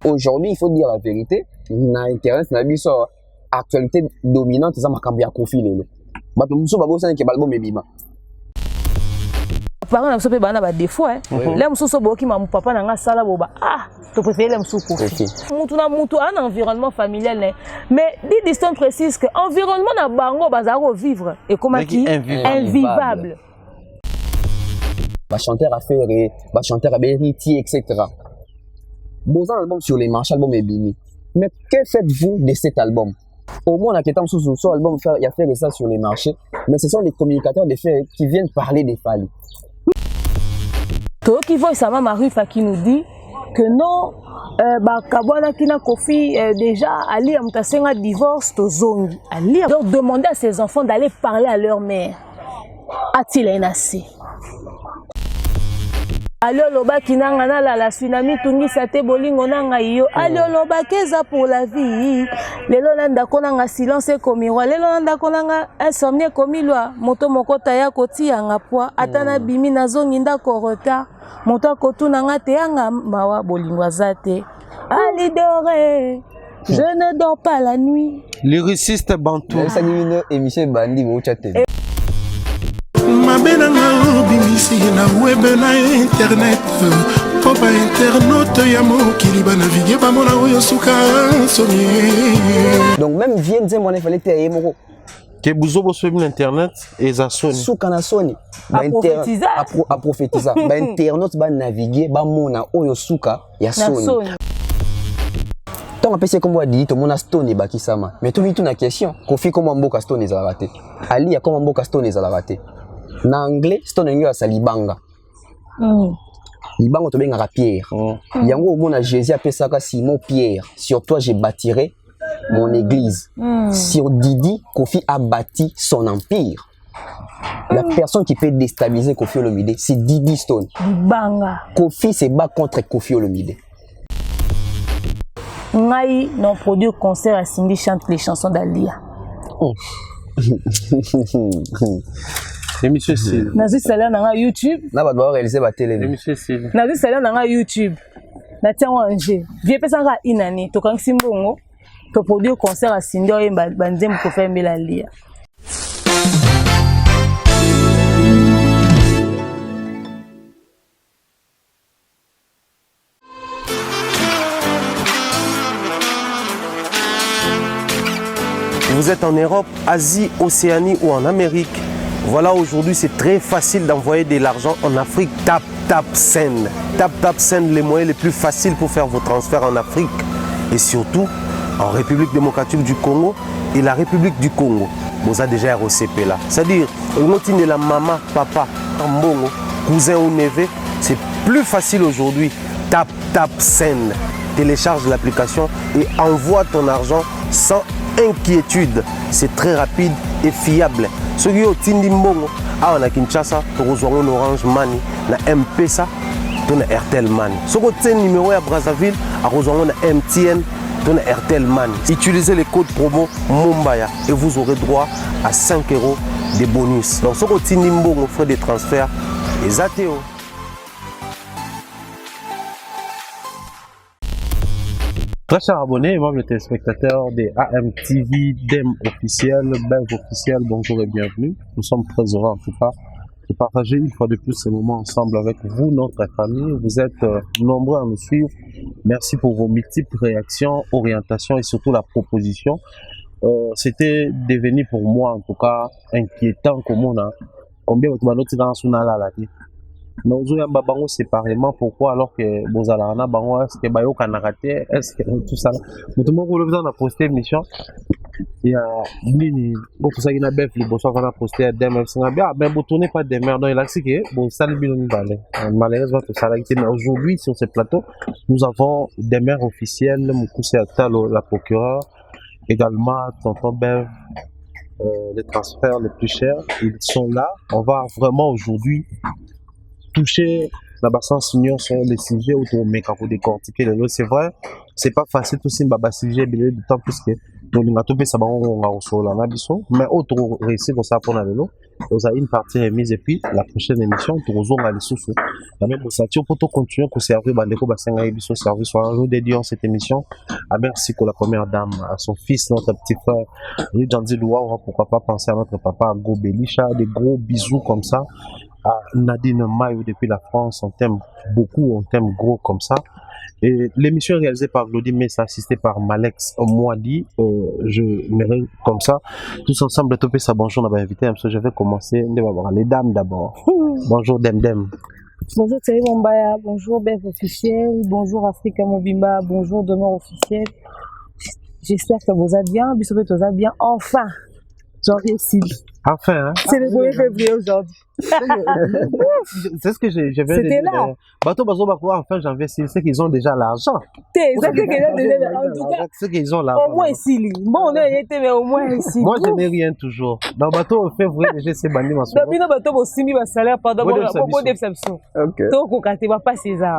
Aujourd'hui, il faut dire la vérité. Na internet, na biso actualité dominante, c'est ça makambi ya Kofi lelo. Bato muso babo ça ke balbo mebima. Parents na so pe bana ba défaut là muso so boki ma papa na nga sala boba tu préfères les muso Kofi. Mutu na mutu un environnement familial mais dit distinct précise que environnement na bango bazaro vivre et comment qui invivable. Ba chanteur à faire ba chanteur à héritier etc. Bon un album sur les marchés album est bini. Mais que faites-vous de cet album? Au moins, on a quelqu'un sous son album, il y a fait ça sur les marchés, mais ce sont les communicateurs de fait qui viennent parler des Fally. Toi qui vois ça, Marie-Fa qui nous dit que non, Kabwana Kina Kofi déjà Ali Amtasenga divorce to zongi. Ali donc demander à ses enfants d'aller parler à leur mère. A-t-il un assez? Allo loba kinanga na la tsunami tungi sate bolingo nanga yo. Allo loba keza pour la vie. Lelo nanda konanga silence komirwa. Lelo nanda konanga insomnie komilwa. Moto mokota ya koti yanga poa. Atana bimi na zongi ndako retard. Moto kotu nanga te yanga mawa bolingo azate. Ali dore. Je ne dors pas la nuit. Lyriciste Bantou. Ça dit une émission bandi au chat. Mabenanga bimisi na web na internet popa internaute ya mokili ba naviguer ba mona oyo suka sonye. Donc même vient dire mon fallait te yemoko que buzo bo sur internet et za soni suka na soni ba prophétiser a prophétiser ba internaute ba naviguer ba mona oyo suka ya soni. Tant appelé comme on dit tout mon stone ba kisama mais tout na question Kofi comment mboka stone za raté Ali ya comment mboka stone za raté. Na anglais stone ngyo sa libanga libanga to benga Pierre yango omona Jésus apesaka Simon Pierre sur toi je bâtirai mon église sur Didi Kofi a bâti son empire. La personne qui peut déstabiliser Kofi Olomide c'est Didi Stone. Libanga Kofi se bat contre Kofi Olomide. Ngai non produit concert à Cindy chante les chansons d'Alia. Monsieur Sil. Nazi salaire na YouTube. Na ba doit réaliser ba télé. Monsieur Sil. Nazi salaire na YouTube. Na tia wanje. Vie pesa nga inani to kangi simbongo. To produit concert à Cindy o yemba banzem ko faire mbela Alia. Vous êtes en Europe, Asie, Océanie ou en Amérique. Voilà, aujourd'hui, c'est très facile d'envoyer de l'argent en Afrique. Tap Send. Tap Send, les moyens les plus faciles pour faire vos transferts en Afrique. Et surtout, en République démocratique du Congo et la République du Congo. Vous avez déjà ROCP là. C'est-à-dire, de la maman, papa, mbongo, cousin ou neveu, c'est plus facile aujourd'hui. Tap Send. Télécharge l'application et envoie ton argent sans inquiétude. C'est très rapide et fiable. Ceux qui ont Tindi Mbongo, on a Kinshasa, on a Orange Money, on a M-Pesa, on a Airtel Money. Ceux qui ont numéro à Brazzaville, on a MTN, on a Airtel Money. Utilisez les codes promo Mumbaya et vous aurez droit à 5 € de bonus. Donc ceux qui ont Tindi Mbongo, frais de transfert, les ATO. Très chers abonnés et membres téléspectateurs des AMTV, DEM officiel, BEV officiel, bonjour et bienvenue. Nous sommes très heureux en tout cas de partager une fois de plus ce moment ensemble avec vous, notre famille. Vous êtes nombreux à nous suivre. Merci pour vos multiples réactions, orientations et surtout la proposition. C'était devenu pour moi en tout cas inquiétant comme on a. Combien de notes dans son ala mais aujourd'hui on séparément pourquoi alors que bozalana bango est-ce que bayo kanaraté est-ce que tout ça tout le monde a posté émission il y a nini beaucoup ça qui n'a bef les bossons qu'on a posté à demain c'est bien mais vous tournez pas demain donc il a dit que bon ça le bilan balai malheureusement tout ça là mais aujourd'hui sur ce plateau nous avons des maires officiels Moukoussi Atalo la procureure également tonton Bev les transferts les plus chers ils sont là on va vraiment aujourd'hui toucher la bassin senior sur les sujets autour de mécano décortiquer les lots c'est vrai c'est pas facile tout ça baba sujet d'autant plus que tolinga topesa bango ngonga kosola na biso mais oyo tokoréussir kosala mpona lelo ozala une partie remise et puis la prochaine émission tokozonga lisusu na même bosati mpo tocontinue koservir bandeko basengaki biso service wana nous dédions cette émission à merci pour la première dame à son fils notre petit frère Rijandi Louaura pourquoi pas penser à notre papa à Go Belisha des gros bisous comme ça à Nadine Mayo depuis la France on t'aime beaucoup on t'aime gros comme ça. Et l'émission est réalisée par Glody Messa, assistée par Malex Mwadi. Je m'irai comme ça. Tous ensemble, topé ça. Bonjour, on a invité. Je vais commencer. Les dames d'abord. Bonjour, Dem. Bonjour Thierry Mombaya, bonjour Bef officiel, bonjour Africa Mobimba, bonjour Demeure officiel. J'espère que vous allez bien, bisous vous allez bien. Enfin, janvier 6. Enfin, hein? C'est le 1er février aujourd'hui. C'est ce que je vais dire. C'était là. Bateau Bazo Bakwa, enfin janvier 6, c'est qu'ils ont déjà l'argent. C'est déjà en tout cas. C'est qu'ils ont l'argent. Au moins ici. Bon, on a été, mais au moins ici. Moi, je n'ai rien toujours. Dans bateau février, déjà, c'est banni ma soeur. Dans bateau, au simi, va salaire pendant beaucoup d'exceptions. Ok. Donc, au quartier, va pas César.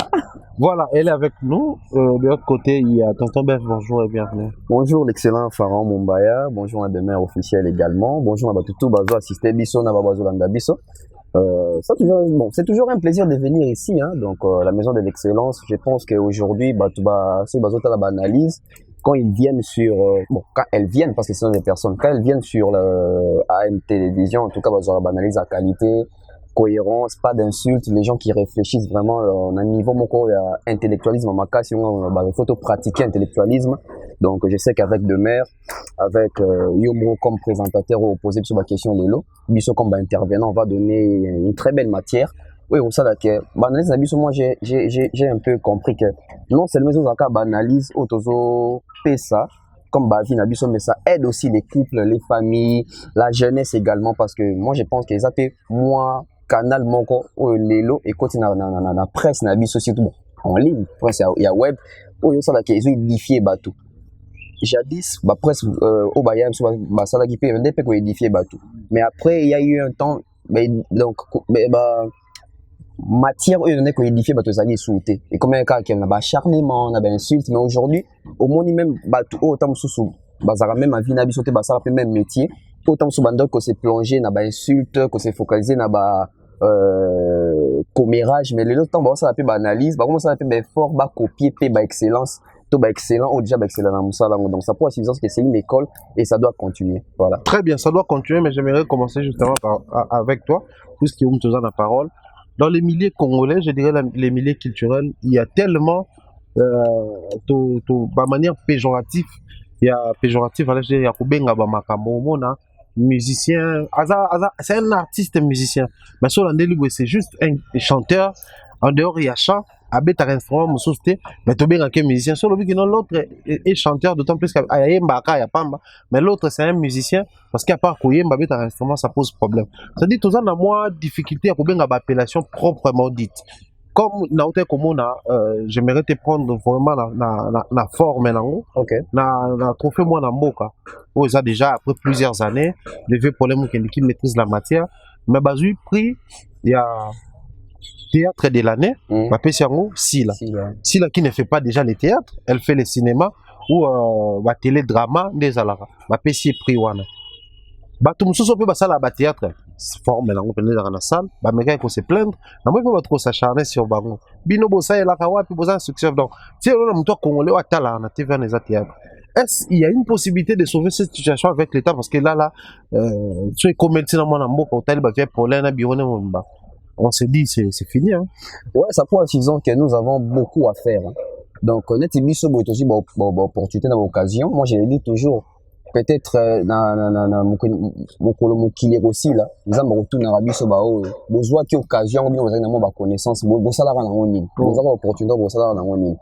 Voilà, elle est avec nous. De l'autre côté, il y a Tonton Bef, bonjour et bienvenue. Bonjour l'excellent Pharaon Mombaya, bonjour à Demeure officiel également, bonjour à Batutu Bazo assisté Bisso na Babazo Landa Bisso. C'est toujours un plaisir de venir ici, hein, donc la maison de l'excellence. Je pense qu'aujourd'hui, c'est Bazo Tala analyse quand ils viennent sur, quand elles viennent parce que ce sont des personnes, quand elles viennent sur le AM Télévision, en tout cas Bazo analyse à qualité, cohérence, pas d'insultes, les gens qui réfléchissent vraiment on a un niveau intellectualisme en cas si on faut pratiquer intellectualisme. Donc je sais qu'avec Demer, avec Yomo comme présentateur opposé sur la question de l'eau, Bisso comme intervenant, on va donner une très belle matière. Oui, on sait que banalise Bisso, moi j'ai un peu compris que non seulement ils ont banalise autozo pesa comme Bavi Nabiso, mais ça aide aussi les couples, les familles, la jeunesse également, parce que moi je pense qu'ils appellent moi canal moko lelo et côté na presse na biso surtout en ligne presse il y a web où ils sont là qu'ils ont édifié bateau jadis ba presse au bayam so ba sala qui peut vendre pour édifier bateau mais après il y a eu un temps donc matière où on est qu'on édifier bateau ça qui sauté et comme un cas qui a ba acharnement na ba insulte mais aujourd'hui au monde même bateau autant sous bazara même à vie na biso te ba ça fait même métier autant sous bande que c'est plongé na ba insulte que c'est focalisé na ba commérage mais le temps ça appelle analyse comment ça appelle effort ba copier p ba excellence tout ba excellent ou déjà ba excellent dans ça donc ça pour suffisance que c'est une école et ça doit continuer voilà très bien ça doit continuer mais j'aimerais commencer justement avec toi puisqu'il y a la parole dans les milieux congolais je dirais les milieux culturels il y a tellement de manière péjorative il y a péjoratif alors je dis il y a kubenga ba makambo mona musicien, c'est un artiste musicien. Mais sur l'andeli, c'est juste un chanteur. En dehors, il y a chant, avec un instrument, mais tu bien un musicien. Sur le l'autre est chanteur, d'autant plus qu'il y a Pamba. Mais l'autre, c'est un musicien, parce qu'à part qu'il y a un instrument, ça pose problème. C'est-à-dire que tu as moins de difficulté à trouver une appellation proprement dite. Comme Naote Komona, j'aimerais te prendre vraiment la forme okay. na trophée moi na mboka. Oh, ça déjà après plusieurs années, les vieux problèmes qui maîtrisent la matière. Mais basé prix, il y a théâtre de l'année, ma Pessiango, Sila qui ne fait pas déjà les théâtres, elle fait le cinéma ou la télédrama des alara. Ma Pessi prix wana. Bato mususu pe basala ba théâtre forme na ngopene dans la salle ba meka ko se plaindre na moi pas trop s'acharner sur bango bino bossa la kawa puis bossa succès donc si on a muto congolais wa tala na TV na théâtre est-ce il y a une possibilité de sauver cette situation avec l'état parce que là tu es commerçant dans mon mboka au tali ba fait problème na bione mba on se dit c'est fini hein ouais ça pour suffisant que nous avons beaucoup à faire hein. Donc net biso bo aussi bon opportunité dans l'occasion moi je le dis toujours peut-être mon killer aussi là ils ont retourné à Rabiso bao besoin qui occasion bien aux ba connaissance bon ça là dans on ligne nous avons opportunité bon ça là dans on ligne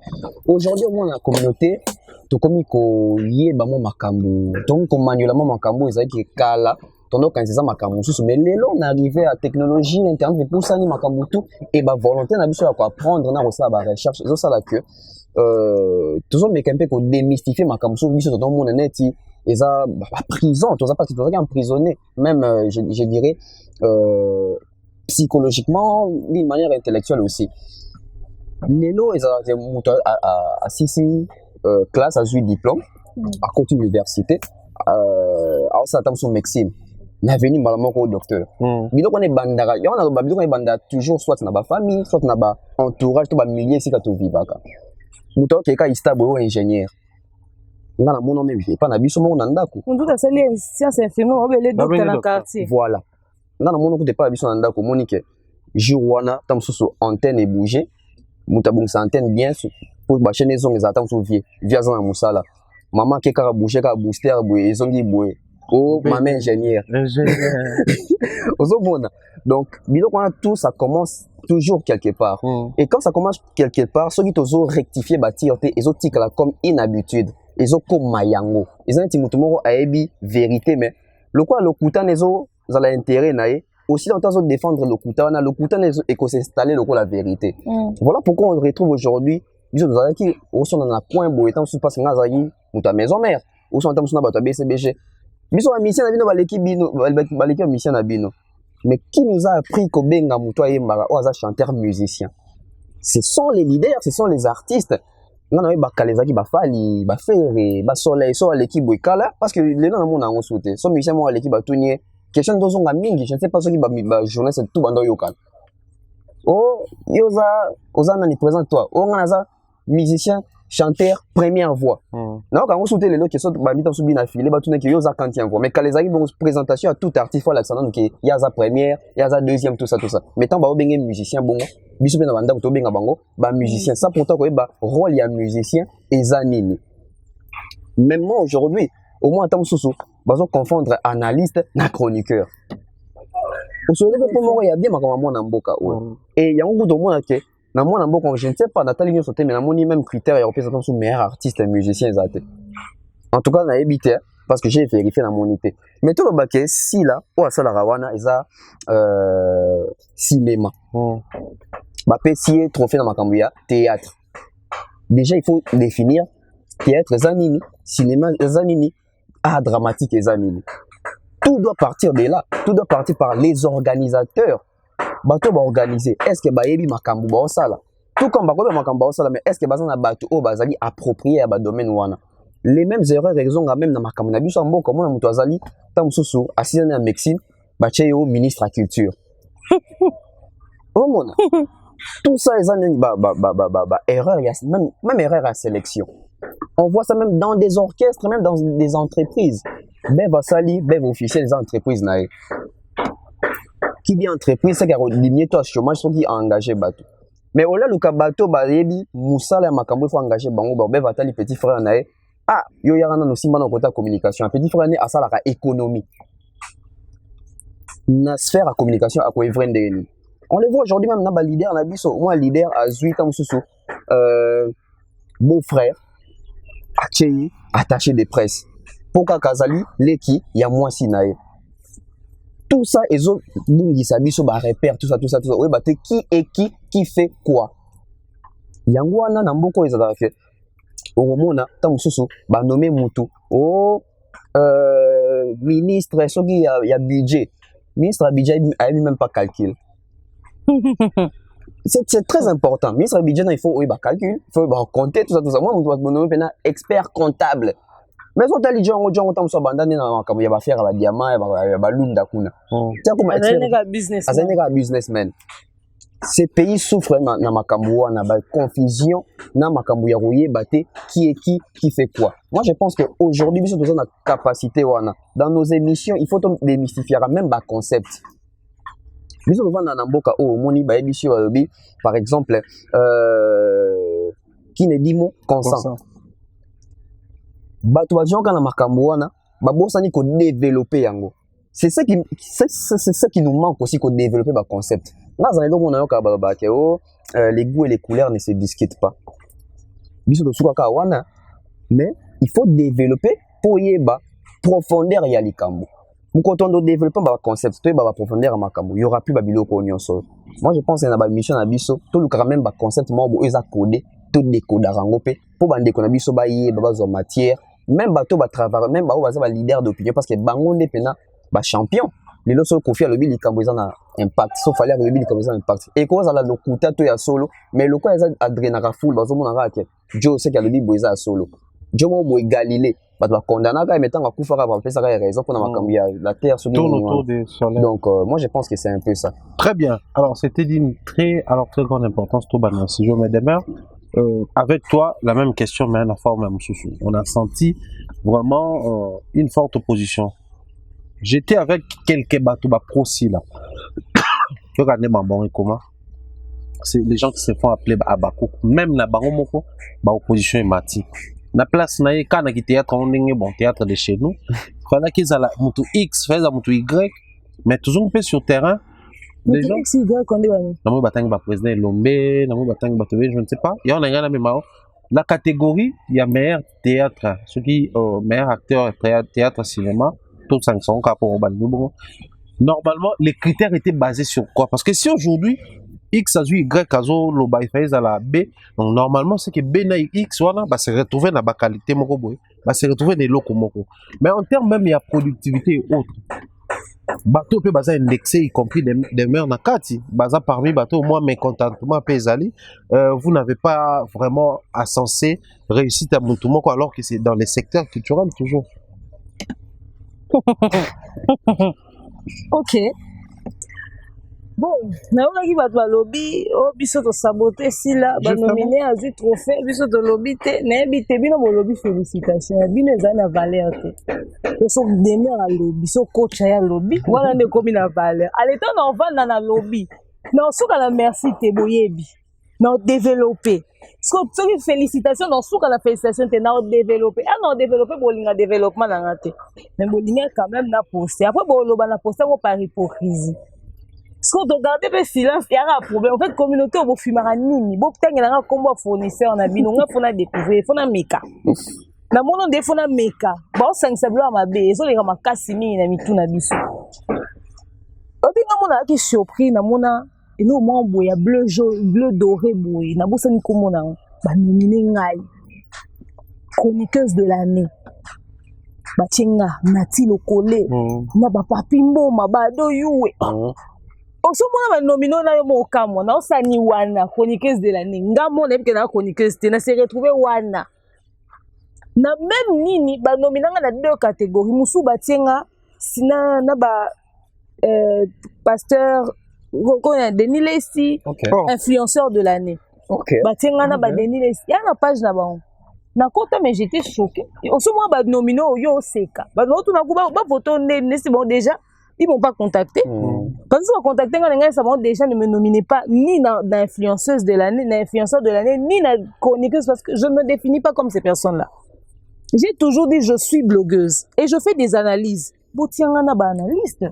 aujourd'hui moi la communauté to komi ko yeba mo makambo donc ko manuellement makambo ezaki kala tondo quand c'est makambo sous mais lelo on arrivé à technologie internet pour ça ni makambo tout et ba volonté na biso à apprendre na ça ba recherche zo ça là que toujours mais quand peu démystifier makambo sous biso dans mon net et ça prison tu as pas emprisonné même je dirais psychologiquement d'une manière intellectuelle aussi lelo ils ont à 6 classe à 8 diplômes à côté université alors ça attend son médecine na venu malalement au docteur biloko on est bandara yo na ba biloko on est banda toujours soit na ba famille soit na ba entourage to ba milieu sika to vivaka muto ke ka stable ou ingénieur nga na mono même pas na biso mo na ndako on doit sali science infirmière on les docteur dans quartier voilà nga na mono ko te pas biso na ndako monique jour wana tam so antenne et bouger muta bon antenne bien pour ba chaîne ezong za tam so via za na musala maman ke ka bouger ka booster boy ezongi boy oh maman ingénieur ozomona donc biloko wana tout ça commence toujours quelque part et quand ça commence quelque part ceux qui tozo rectifier bâtir te ezotikala comme inhabitude ezokoma yango ezanti mutu moko ayebi vérité mais lokola lokuta nezo zala intérêt na ye aussi dans temps de défendre le kuta et qu'on s'installer la vérité. Voilà pourquoi on retrouve aujourd'hui biso tozala ki oso na point boy tant sous parce que ngazaki muta maison mère oso tant sous na bato BCBG biso ba mission na bino baleki bino baleki mission na bino mais qui nous a appris ko benga muto ayembaka o aza chanteur musicien ce sont les leaders ce sont les artistes ngana ba kalezaki ba fali ba fere ba soleil so aleki boy kala parce que les gens na mona ngo sauter so musicien mo aleki ba tunier question dozonga mingi je ne sais pas ce qui ba journée c'est tout bando yokal oh yoza ozana ni présente toi o ngana za musicien chanteur première voix na quand on sauter les lots qui sont ba mitan subi na filé ba tunier ki yoza quantième voix mais kalezaki bon présentation à tout artiste faut l'accent que yaza première yaza deuxième tout ça mais tant ba obengé musicien bon biso na banda ko benga bango ba musicien ça pourtant ko ba rôle ya musicien ezanini même moi aujourd'hui au moins tant sous bazo confondre analyste na chroniqueur on se lève pour moi il y a bien ma comme na mboka et il y a un goût de moi que na moi na mboka je ne sais pas Nathalie Nyo sauté mais na moni même critère et représentant sous meilleur artiste et musicien zaté en tout cas na habité parce que j'ai vérifié la monité mais tout le baké si là ou ça la rawana eza cinéma ba pesier trophée dans makambuya théâtre déjà il faut définir théâtre zanini cinéma zanini art dramatique zanini tout doit partir de là tout doit partir par les organisateurs bato ba organiser est-ce que ba yebi makambu ba osala tout comme ba ko makambu ba osala mais est-ce que bazana bato o bazali approprié à ba domaine wana les mêmes erreurs ezonga même na makambu na biso mboka mona muto azali tamususu asizana na médecine ba cheyo ministre à culture mona tout ça ezana ba erreur même erreur à sélection on voit ça même dans des orchestres même dans des entreprises ben vasali ben officiel des entreprises na qui dit entreprise c'est qu'il y a limité toi chômage sont qui engagé bateau mais au là le bateau ba yebi musala makambo faut engager bango ben vatali petit frère na ah yo yarana no simba na côté communication petit frère né asala ka économie na sphère à communication à quoi vrende on les voit aujourd'hui même na ba leader na biso moi leader à 8 ans sous beau frère acheyi attaché de presse poka kazali leki ya mwasi na ye tout ça ezo bungisa biso ba repère tout ça oui ba te qui est qui fait quoi yango wana na mboko ezala ke omona ta mususu ba nommer mutu ministre soki ya budget ministre à budget a même pas calcul c'est très important ministre à budget il faut oui ba calcul il faut ba compter tout ça moi on nommer pena expert comptable mais on t'a dit jongo tam so bandane na makambo ya ba faire ba diamant ya ba lunda kuna c'est comme un businessman ces pays souffrent na makambo na ba confusion na makambo ya royeba te qui est qui fait quoi moi je pense que aujourd'hui biso toza na capacité wana dans nos émissions il faut démystifier même ba concept biso ko vanda na mboka o moni ba émission par exemple qui ne dit mot consent bato bajonga na makambo wana babosani ko développer yango c'est ça qui nous manque aussi ko développer ba concept ngazana donc on a yoka ba ke les goûts et les couleurs ne se discutent pas biso to suka ka wana mais il faut développer pour yeba profondeur ya likambo quand on doit développer ba concept to ba profondeur makambo il y aura plus ba biloko nyonso moi je pense na ba mission na biso to luka même ba concept mo bo eza codé tout décoder rango pe pour bande ko na biso ba yeba ba zo matière même bateau ba travailler même ba ba leader d'opinion parce que bango nde pena ba champion les loso confier à lobi likambo eza na impact sauf fallait lobi likambo eza na impact et ko za la lokuta to ya solo mais loko eza adrenaka full bazo mona ka ke jo c'est que lobi boza solo jo mo boy Galilée bato bakondana mettant bakufaka bapesaka raison mpona makambo ya la terre soki Tourne autour des soleils. donc moi je pense que c'est un peu ça. Très bien. Alors, c'était d'une très grande importance, tout banal. Si je me demeure, avec toi, la même question, mais la forme même sous. On a senti vraiment une forte opposition. J'étais avec quelques bateaux prosi là. Regardez Bambon et comment. C'est les gens qui se font appeler Abako. Même la Baromoko, opposition est mati. La place na kana qui théâtre on est bon théâtre de chez nous. Voilà qu'ils a la mutu X, fait la mutu Y, mais toujours un peu sur terrain. Les gens. Namu batang ba président Lombe, namu batang ba je ne sais pas. Il y en a un même la catégorie, il y a meilleur théâtre, ceux qui meilleur acteur théâtre cinéma, tout 500 cas pour Normalement, les critères étaient basés sur quoi? Parce que si aujourd'hui X a joué Y a joué le bail à la B, donc normalement c'est que B na X voilà, bah se retrouver dans la qualité moko boy, bah se retrouver des locaux moko. Mais en termes même il y a productivité et autres. Bateau peut baser indexé y compris des mers na kati, baza parmi bateau au moins mécontentement pesali, vous n'avez pas vraiment à censé réussir à Moutoumoko alors que c'est dans les secteurs culturels toujours. Ok. Bon, naonaki bato balobi o biso tosabote sila banomine azwi trophée biso tolobi te nayebi te bino bolobi félicitation bino ezali na valeur te so demer alobi so coach ya lobi wana nde ekomi na valeur aleta na ovanda na lobi na osuka na merci te boyebi na odéveloppe soki félicitation na osuka na félicitation te na odéveloppe na odéveloppe bolinga développement na nga te mais bolinga quand même na poste après boloba na poste yango par hypocrisie. Quand on regarde le silence, il y a un problème. En fait, la communauté, on va fumer un nini. On va faire un combat fournisseur, on a découvert, on a méca. Na mono de fona méca. Bon, ça ne s'appelle pas ma bé. Ils ont les ramas cassimi, na mitou na biso. On dit na mona qui surpris, na mona, et nous, moi, boya bleu jaune, bleu doré, boy. Na bossa ni komona, ba nominé ngai. Chroniqueuse de l'année. Ba tienga, nati lo collé. Na ba papimbo, ma ba do yuwe. Osomona ba nomino na yo mo kamo na osani wana chroniqueuse de l'année ngamo na yebike na chroniqueuse te na se retrouver wana na même nini ba nominanga na deux catégories musu batienga sina na ba pasteur connait Denis Lessi influenceur de l'année batienga na ba Denis Lessi ya na page na ba na kota mais j'étais choquée osomona ba nomino yo seka ba notu na kuba ba photo nesi bon déjà ils ne m'ont pas contacté. Quand ils m'ont contacté, déjà ne me nominez pas ni d'influenceuse de l'année, d'influenceur de l'année, ni de chroniqueuse parce que je ne me définis pas comme ces personnes-là. J'ai toujours dit je suis blogueuse et je fais des analyses. Boutiangana ba analyste.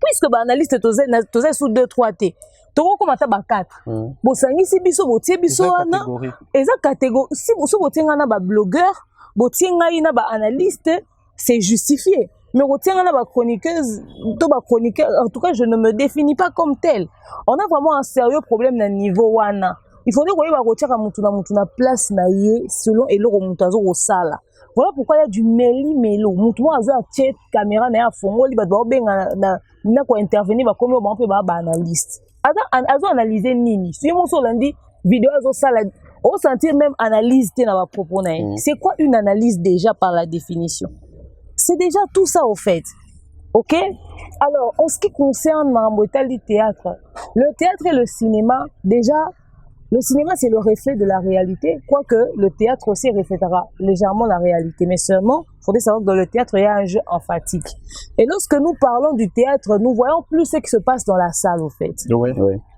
Puisque ba analyste tozé sous 2-3 T. Toko komata ba 4. Bosangi si biso botie biso wana. Eza catégorie si boso botiangana ba blogueur, botianga ina ba analyste, c'est justifié. Mais retiens la chroniqueuse, en tout cas, je ne me définis pas comme telle. On a vraiment un sérieux problème dans le niveau wana. Il faudrait qu'on ait retirer à place naïe selon et l'eau montazo au sala. Voilà pourquoi il y a du méli-mélo. Moutouma a une caméra na fongo li ba na ko intervenir ba comme on peut ba analyste. Azo analyser nini. Si mon so lundi vidéo azo sala au sentir même analyse te na ba propos na. C'est quoi une analyse déjà par la définition? C'est déjà tout ça au fait. Ok? Alors, en ce qui concerne le théâtre, le théâtre et le cinéma, déjà, le cinéma c'est le reflet de la réalité, quoique le théâtre aussi reflètera légèrement la réalité. Mais seulement, il faudrait savoir que dans le théâtre, il y a un jeu emphatique. Et lorsque nous parlons du théâtre, nous voyons plus ce qui se passe dans la salle, au fait. Oui.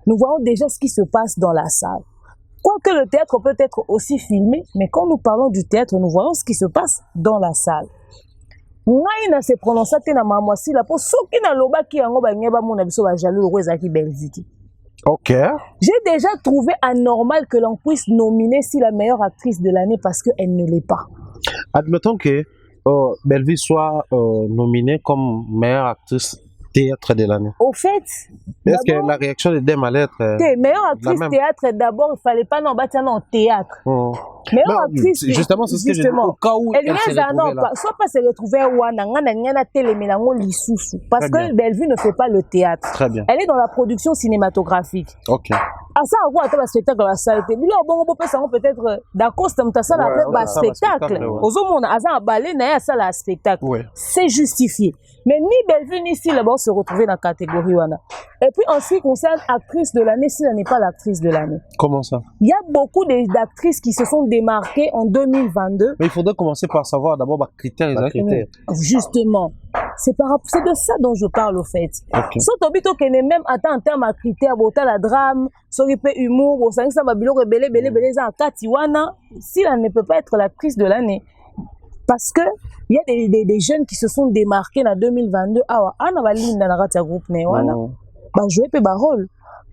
Nous voyons déjà ce qui se passe dans la salle. Quoique le théâtre peut être aussi filmé, mais quand nous parlons du théâtre, nous voyons ce qui se passe dans la salle. Ngai na se prononcer te na mamwasi la po soki na lobaki yango ba ngeba mona biso ba jaloux ro ezaki Belgique. OK. J'ai déjà trouvé anormal que l'on puisse nominer si la meilleure actrice de l'année parce que elle ne l'est pas. Admettons que Belvi soit nominée comme meilleure actrice théâtre de l'année. Au fait, Est-ce que la réaction de Dem allait être meilleure actrice même. théâtre, d'abord, il ne fallait pas non bâtir non théâtre. Meilleure actrice, justement, c'est ce que je dis. Au cas où elle se retrouvait là. Soit pas se retrouver parce que Bellevue ne fait pas le théâtre. Très bien. Elle est dans la production cinématographique. Ok. À ça, on voit un spectacle à la salle. Peut-être d'accord, c'est ça la spectacle. Aux hommes, à ça, balai, n'a ça la spectacle. C'est justifié. Mais ni Bellevue ni Silla vont se retrouver dans la catégorie. Et puis, en ce qui concerne actrice de l'année, Silla n'est pas l'actrice de l'année. Comment ça? Il y a beaucoup d'actrices qui se sont démarquées en 2022. Mais il faudrait commencer par savoir d'abord les critères. Justement. C'est de ça dont je parle, au fait. Si tu habites même en termes de critères, la drame, humour, Silla ne peut pas être l'actrice de l'année. Parce que il y a des jeunes qui se sont démarqués en 2022. Ah, on a ligne dans la groupe bah jouer pe rôle.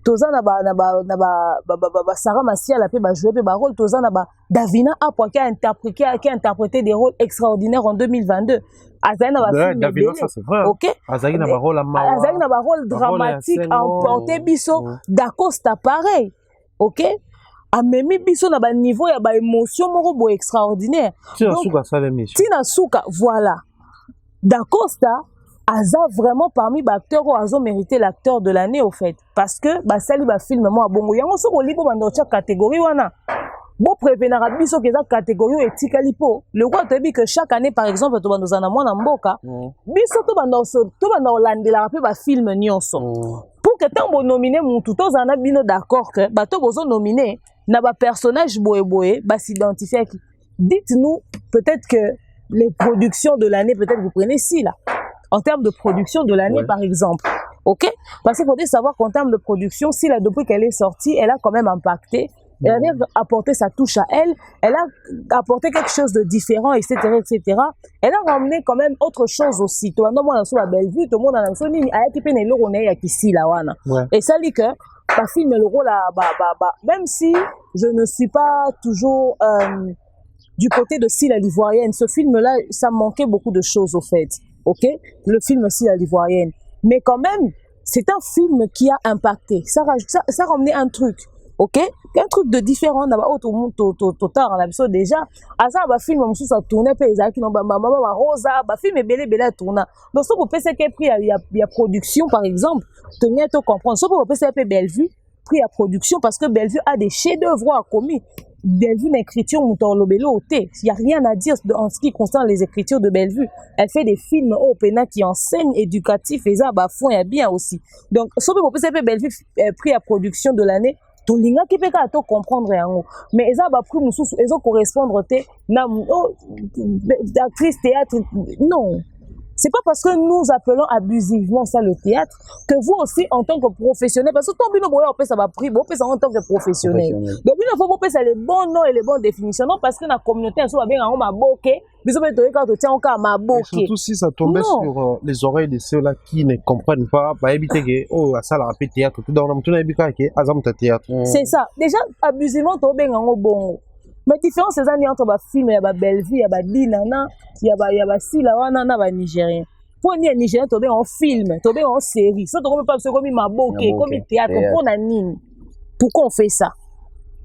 Toza na Sarah Massial a joué pe rôle. Toza na Davina Apua qui a interprété des rôles extraordinaires en 2022. Davina, ça c'est vrai. OK. Azagi na rôle dramatique emporté biso d'Acosta pareil. OK. A même biso na ba niveau ya ba émotion moko extraordinaire. Tina Souka voilà. D'Acosta Aza vraiment parmi les acteurs où Azo mérité l'acteur de l'année au fait parce que ba sali ba film moi bongo yango soko libo bando cha catégorie wana bo prévenir biso que za catégorie etikali po le roi te dit que chaque année par exemple to bando zana mwana mboka biso to bando landela pe ba film nyonso pour que tant nominé mutu to zana bino d'accord que ba to bozo nominé na ba personnage boye ba s'identifier. Dites-nous peut-être que les productions de l'année peut-être vous prenez si là en termes de production de l'année, par exemple. OK? Parce qu'il faudrait savoir qu'en termes de production, si là, depuis qu'elle est sortie, elle a quand même impacté. Elle a apporté sa touche à elle. Elle a apporté quelque chose de différent, etc., etc. Elle a ramené quand même autre chose aussi. Tout le monde a la belle vue, tout le monde a et ça dit que, ma film le rôle même si je ne suis pas toujours, du côté de Silla l'Ivoirienne, ce film-là, ça manquait beaucoup de choses, au fait. OK? Le film aussi à l'Ivoirienne. Mais quand même, c'est un film qui a impacté. Ça a ramené un truc. OK? Un truc de différent. On a déjà. À ça, un film, on a tourné, Rosa, un film est belé tourné. Donc, si vous pensez qu'il y a production, par exemple, tenez à comprendre. Si vous pensez qu'il y a Bellevue, prix à production, parce que Bellevue a des chefs-d'œuvre à commis. Bellevue, l'écriture, il n'y a rien à dire en ce qui concerne les écritures de Bellevue. Elle fait des films au Pénat qui enseignent, éducatifs, et ça, fond et bien aussi. Donc, si vous pensez Bellevue, prix à production de l'année, tout le monde qui peut comprendre. Mais ça, prix, ils ont correspondre à actrice théâtre. Non. C'est pas parce que nous appelons abusivement ça le théâtre que vous aussi en tant que professionnel, parce que ton bino boya ça va prix, bon ça en tant que professionnel. Donc il faut pas ça les bons noms et les bonnes définitions, non parce que la communauté elle soit bien en maboke, biso be toyeka to tient encore maboke. Surtout si ça tombait sur les oreilles de ceux là qui ne comprennent pas, bah éviter que oh ça la rappelle théâtre, tout dans tout na bika que azam théâtre. C'est ça. Déjà abusivement to bien en bon. Mais différence c'est ça entre ba film ya ba Bellevue ya ba Dinana ya ba Silla wana na ba Nigérien. Pour ni Nigérien to bien en film, to bien en série. Ça to pas comme maboke, comme théâtre pour na nini. Pourquoi on fait ça?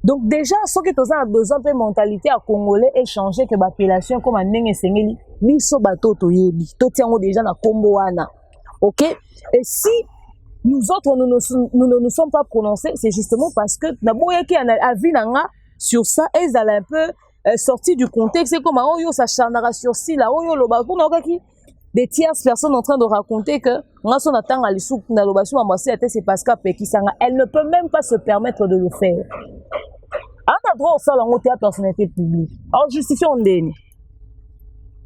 Donc déjà ce que tu as besoin de mentalité à congolais et changer que l'appellation comme un ndenge sengeli biso bato to yebi. To tiango déjà na kombo wana. OK? Et si nous autres nous ne nous sommes pas prononcés, c'est justement parce que na boya qui a vu nanga sur ça, elles allaient un peu sortir du contexte. C'est comme oh yo ça charnera sur ci là, oh yo loba kuna okaki des tierces personnes en train de raconter que moi son attend à l'issou na loba sou amasi ate c'est parce que sanga elle ne peut même pas se permettre de le faire. On a droit au salon au théâtre personnalité publique. Alors justifions ndeni.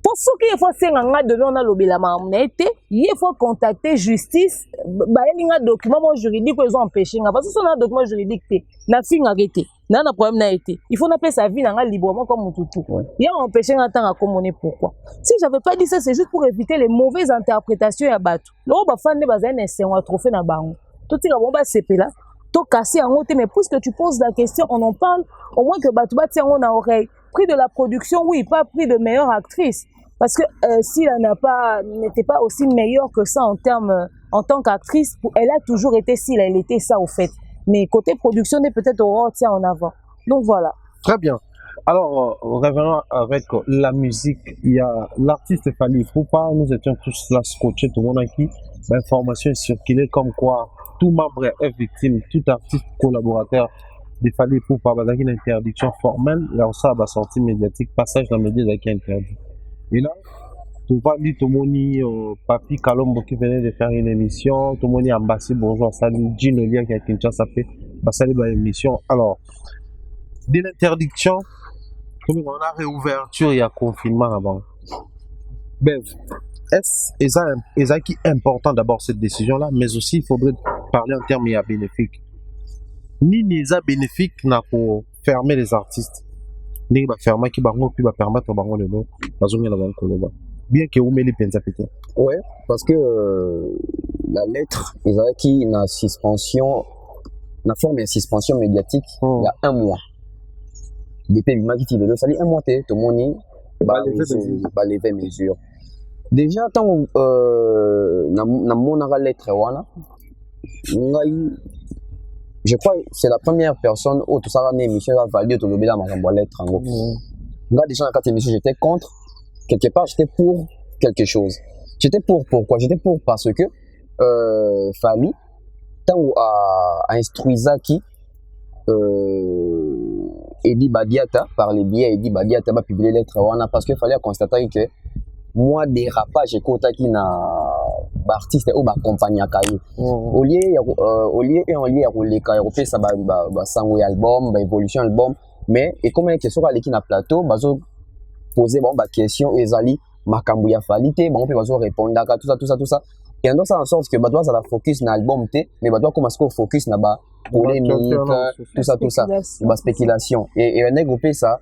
Pour ce qui est faut senganga devant na lobela mamnete, il faut contacter justice ba elinga document juridique ils ont empêché parce que son document juridique na finga arrêté. Non, le problème n'a été. Il faut n'appeler sa vie librement comme un toutou. Il y a empêché un temps à communiquer pourquoi. Si je n'avais pas dit ça, c'est juste pour éviter les mauvaises interprétations à battre. Là, on va faire des bazines et c'est un trophée dans baron. Tout ce qu'on va se faire là, tout casser en haut. Mais puisque tu poses la question, on en parle. Au moins que Batouba tient en oreille. Prix de la production, oui, pas prix de meilleure actrice. Parce que si elle n'était pas aussi meilleure que ça en tant qu'actrice, elle a toujours été Sylla, elle était ça au fait. Mais côté production, elle est peut-être au tient en avant. Donc voilà. Très bien. Alors, revenons avec la musique. Il y a l'artiste Fally Ipupa. Nous étions tous là scotchés, tout le monde a qui l'information est circulée comme quoi tout membre est victime, tout artiste collaborateur de Fally Ipupa a une interdiction formelle. Il y a aussi la sortie médiatique, passage dans les médias qui est interdit. Et là, tout va dire tout le monde, Papi Kalombo qui venait de faire une émission, tout le monde Ambassi bonjour, salut, Gino Lia qui a Kinshasa fait, salut une émission. Alors, de l'interdiction, comme on a réouverture, il y a confinement avant. Bev, est-ce qui est important d'abord cette décision-là, mais aussi il faudrait parler en termes bénéfiques. Ni les bénéfiques n'a pour fermer les artistes. Ni va fermer qui va permettre de le bien que vous mettez les pétés. Ouais, parce que la lettre, qui n'a suspension, n'a formé une suspension médiatique il y a un mois. Depuis le mois qui fait ça dit un mois, tout le monde va lever mesure. Déjà, tant na mon lettre, je crois que c'est la première personne où tout ça va émission va valider tout le bien dans ma lettre. Déjà, dans cette émission, j'étais contre. Quelque part, j'étais pour quelque chose. J'étais pour pourquoi? J'étais pour parce que Fally, tant à instruisa qui Edi Badiata, par les biais Edi Badiata va publier lettre parce qu'il fallait constater que moi dérapage écoute qui na artiste ou compagnie à cahier au lieu et en lieu rouler car européen ça va sanguer album va évolution album mais et comme une question qui na plateau bazo poser bon question ezali makambu ya Fally te bon peut bazo répondre à tout ça et donc ça en sorte que badois ça la focus na album te mais badois commencer au focus na ba polémique tout ça ba spéculation et un groupé ça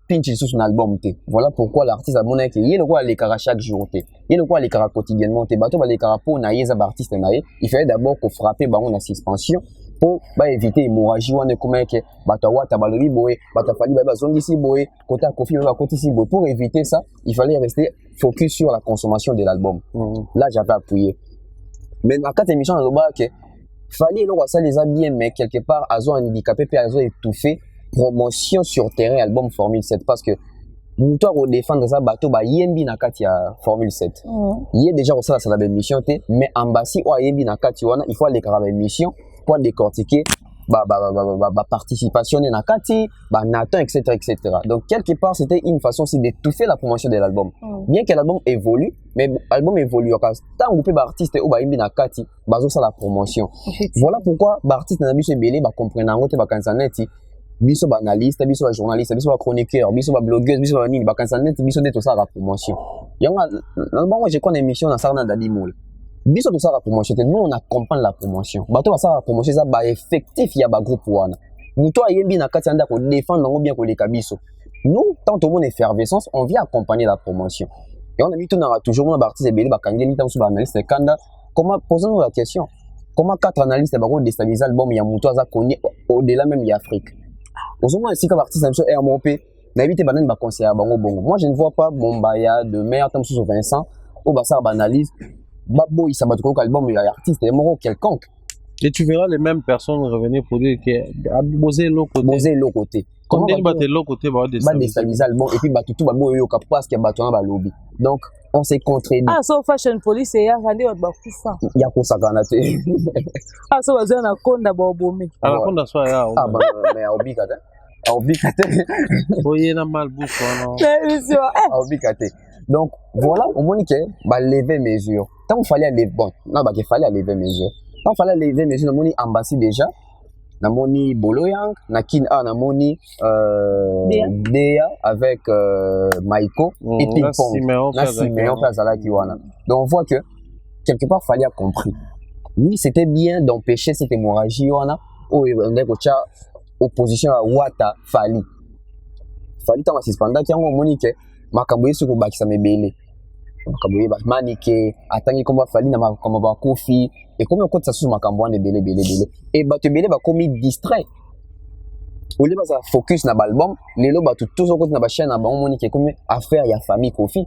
pinch sur son album te voilà pourquoi l'artiste a monnaie que il le quoi les cara chaque jour te il le quoi les cara quotidiennement te bateau ba les cara pour na yeza artiste na il fallait d'abord qu'on frapper ba on a suspension pour éviter hémorragie on est comme que bato wata balobi boy bato Fally ba zongi si boy côté Kofi ba côté si boy pour éviter ça il fallait rester focus sur la consommation de l'album là j'avais appuyé mais dans quatre émissions on a que Fally le ça les a bien mais quelque part azo handicapé puis azo étouffé promotion sur terrain album Formule 7 parce que nous au défendre ça bateau ba yembi na kati ya Formule 7 il est déjà au ça la mission mais Ambassi ou yembi na kati wana il faut aller faire la mission pour décortiquer participation na kati Nathan etc. Donc quelque part c'était une façon aussi d'étouffer la promotion de l'album bien que l'album évolue mais l'album évolue quand tant groupe artiste ou yembi na kati bazo ça la promotion voilà pourquoi artiste na biso belé comprendre ngote kanzaneti biso ba analyste biso ba journaliste biso ba chroniqueur biso ba blogueuse biso ba nini ba kansanet biso de tout ça la promotion yanga normalement j'ai une émission na sarna dadi mol biso tout ça la promotion nous on accompagne la promotion bato ba ça la promotion ça ba effectif ya ba groupe wana muto ayembi na kati anda ko défendre ngo bien ko leka biso nous tant au monde effervescence on vient accompagner la promotion et on a mis tout na toujours mon artiste belé ba kangeli tant sur ba analyste kanda comment posons-nous la question comment quatre analystes ba ko déstabiliser album ya muto aza connu au-delà même de Afrique. Si comme artiste est RMOP, n'habitez pas de conseiller à Bango Bongo. Moi, je ne vois pas Bombaya de meilleur temps sur Vincent, ou Bassar Banalise, Babo, il s'abat au album, il y a artiste, moro quelconque. Et tu verras les mêmes personnes revenir pour dire que Bosé l'autre côté. Comment il battait l'autre côté, va déstabiliser l'album, et puis tout Babo Yo Kapas qui a battu un lobby. Donc, on s'est contredit. Ah, so Fashion Police, il y a rendu au Bakufa. Il y a quoi ça granate? Ah, so was on a conda Bobomé. Ah, conda soit là. Ah, mais au bicate. Au bicate. Voyez la malbouche, non? Au bicate. Donc, voilà, au moins que, lever mesure. Tant qu'il fallait aller, bon, non, qu'il fallait lever mesure. Tant qu'il fallait lever mesure, on a mis Ambassi déjà. Namoni Boloyang, Nakin A, Namoni Dea avec Maiko et Ping Pong. Siméon Plazala Kiwana. Donc on voit que quelque part Fally a compris. Oui, c'était bien d'empêcher cette hémorragie Wana où on est opposition à Wata Fally. Fally tant suspendant qui a monique makamboye sur bakisa mebele. Makamboye ba manike atangi comme Fally na comme ba Kofi. Et comme on compte ça sur ma campagne de belé et bateau belé va comme distrait au lieu de focus sur l'album, les lots tout au côté de la chaîne à Moni qui est comme affaire, il y a famille Kofi.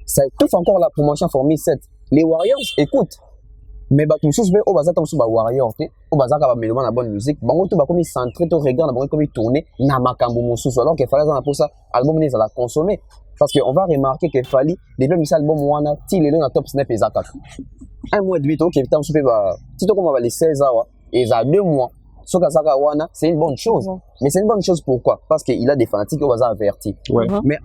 Ça étouffe encore la promotion Formule 7. Les Warriors, écoute, mais tout ça, au bazar, tu as Warriors, au bazar, tu as la bonne musique, tu as comme centré, tu regardes, tu as tourné, na makambo mosusu, alors qu'il fallait pour ça, album n'est à la consommer. Parce qu'on va remarquer qu'il fallait, depuis que l'album Wana, il est dans top snap et Zaka. Un mois de 8 ans, qui est en si tu as les 16 ans, et ça 2 mois. Ce que Zaka Wana, c'est une bonne chose. Mais c'est une bonne chose pourquoi? Parce qu'il a des fanatiques qui ont averti. Ouais. Mais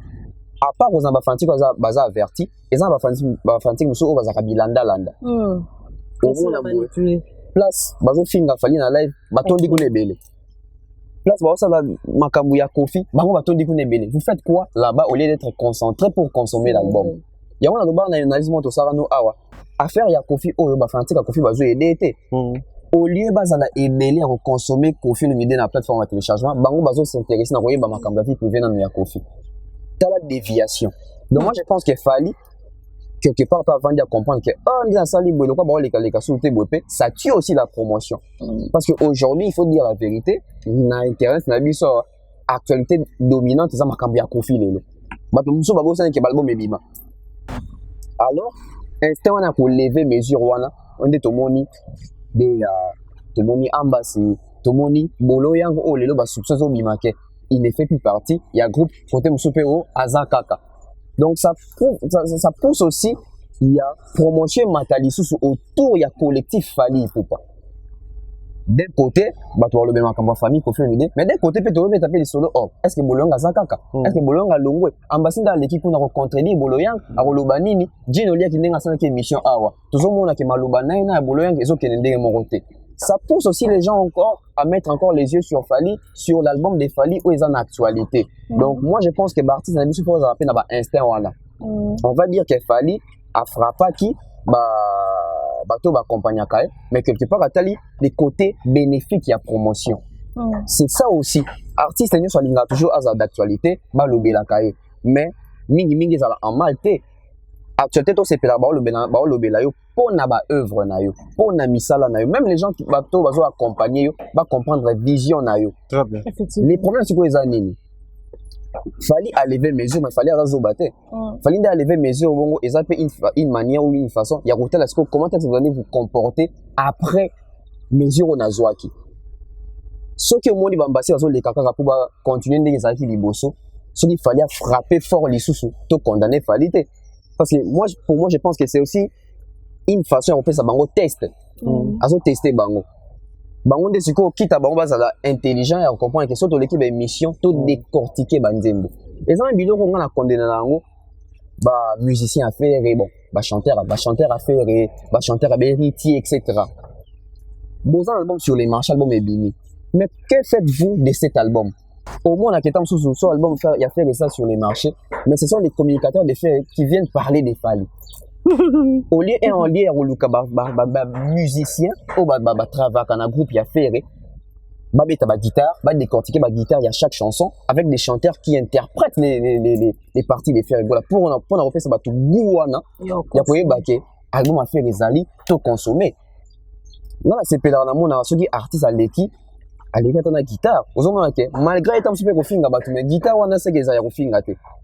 à part aux fanatiques qui ont averti, les fanatiques qui ont averti Bilanda Landa. Au moins, la place, bazo finga fali na live, batondi kune bele. Place, bazo ça makambu ya Kofi, bango batondi kune bele. Vous faites quoi là-bas au lieu d'être concentré pour consommer l'album? Ya wana loba na analyse moto sarano awa. Affaire ya Kofi oyo ba fanatiques ya Kofi bazo aider té. Au lieu bazala ebele à consommer Kofi le midi na plateforme de téléchargement, bango bazo s'intéresser na koyeba makambu ya vie privé na ya Kofi. T'as la déviation. Donc moi je pense qu'il fallait quelque part avant de comprendre que ça tue aussi la promotion. Parce qu'aujourd'hui, il faut dire la vérité, na internet, na biso actualité dominante, c'est makambu ya Kofi lelo. Bato muso babo sana ke balbo mebima. Alors, instant on a pour lever mesure wana, on dit tomoni de tomoni ambassy, tomoni bolo yango o lelo ba soupçon zo bimake. Il ne fait plus partie, il y a groupe côté muso PO Azakaka. Donc ça pousse aussi, il y a promotion matalisou autour, il y a collectif Fali Ipupa. D'un côté, tu vas le même comme famille, mais d'un côté, tu peux taper les solos. Est-ce que Bolonga Zakaka? Est-ce que Bolonga Longwe? Ambassadeur de l'équipe, on a rencontré Boloyang, à Rolobanini, Gino Lia qui n'est pas une mission Awa. Tout le monde a qui Malobanaina, à Boloyang, et autres qui n'est pas monté. Ça pousse aussi les gens encore à mettre encore les yeux sur Fali, sur l'album de Fali où ils ont en actualité. Donc moi je pense que Bartis n'a pas supposé à peine instinct voilà. On va dire que Fali a frappé qui bateau va accompagner mais quelque part à Tali les côtés bénéfiques il y a promotion. C'est ça aussi. Artiste nous soit toujours à d'actualité, balobé la caille. Mais mingi ça en malté. Actualité to c'est pela ba lobela yo pour na ba œuvre na yo pour na misala na yo même les gens qui bato bazo accompagner yo ba comprendre la vision na yo. Très bien. Les problèmes c'est quoi les années fallait lever mesure mais fallait razo bater fallait lever mesure bongo et ça peut une manière ou une façon il y a côté là comment est-ce que vous allez vous comporter après mesure on a zoaki ce que moi dit bambasser bazo les kaka pour continuer ndenge ça qui liboso ce qu'il fallait frapper fort les sous to condamner fallait. Parce que pour moi, je pense que c'est aussi une façon de faire ça, bango test. Azo tester bango. Bango de ce qu'on quitte à bango bazala intelligent et on comprend que surtout l'équipe émission tout décortiquer banzembo. Et ça un vidéo qu'on a condamné nango ba musicien à faire et bon, ba chanteur à faire et ba chanteur à héritier etc. Bon un album sur les marchés album est bini. Mais que faites-vous de cet album? Au moins, on a quelqu'un sous son album, il y a fait ça sur les marchés, mais ce sont les communicateurs des faits qui viennent parler des Fali. Au lieu en lien avec musicien, au travail dans un groupe, il y a fait guitare, décortiquer ma guitare, il y a chaque chanson avec des chanteurs qui interprètent les parties des faits. Voilà, pour on a fait ça, tout gouana, il y a pour album a fait les ali, tout consommer. Là, c'est pédard dans mon article artiste à l'équipe. Allez, quand on a guitare, malgré étant super au film, mais guitare, on a ce qu'ils ont fait,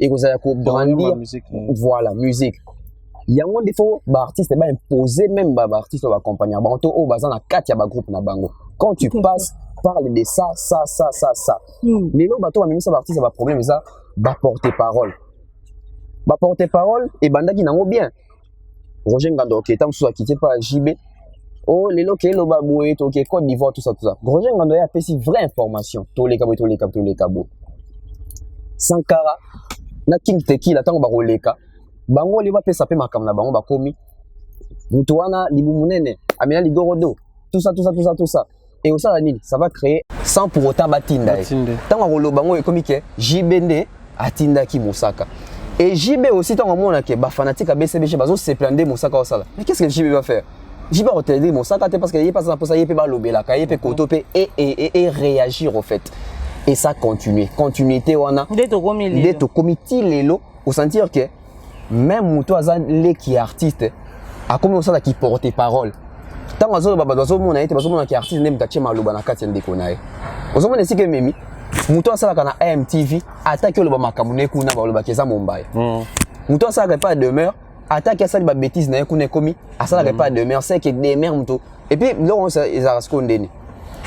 et vous avez brandir, voilà, musique. Il y a un défaut, l'artiste est imposé, même l'artiste va accompagner. Au bazar, on a 4 groupes na bango. Quand tu passes, parle de ça. Les lots, bateau, même ça, l'artiste va problème, ça, va porter parole. Va porter parole, et banda qui n'a bien. Roger Ngando, qui est en sous quitté par JB. Oh, les locaux, le baboué, Côte d'Ivoire, tout ça. Roger Ngando a fait si vraie information. Tous les cabos. Sankara, na King Teki, la tango baroleka. Bango, les va faire saper ma cam na bango, bakomi. Mutuana, libumunene, amena ligorodo. Tout ça. Et au ça, ça va créer sans pour autant batinda. Tango rolo bango, comme que JBND, atinda ki Moussaka. Et JB aussi, tant que ba fanatique à BCBG, bazo se plaindre Moussaka au sala. Mais qu'est-ce que JB va faire? J'ai pas retenu mon sac parce qu'il y a pas ça pour ça il peut pas lober là il peut cotoper et réagir au fait et ça continuité on a dès to comité lelo au sentir que même toi les qui artiste a comme ça qui porte parole tant que ça baba dozo mon été bazo mon qui artiste nem kache maloba na kati ndeko nae ozo mon esi que memi Muto asalaka na AMTV attaque le bamakamune kuna ba le bakeza Mumbai. Muto asalaka pas demeure attaque asali ba bêtise na kuna komi asalaka pas demeure c'est que demeure muto et puis là on ils a skondeni.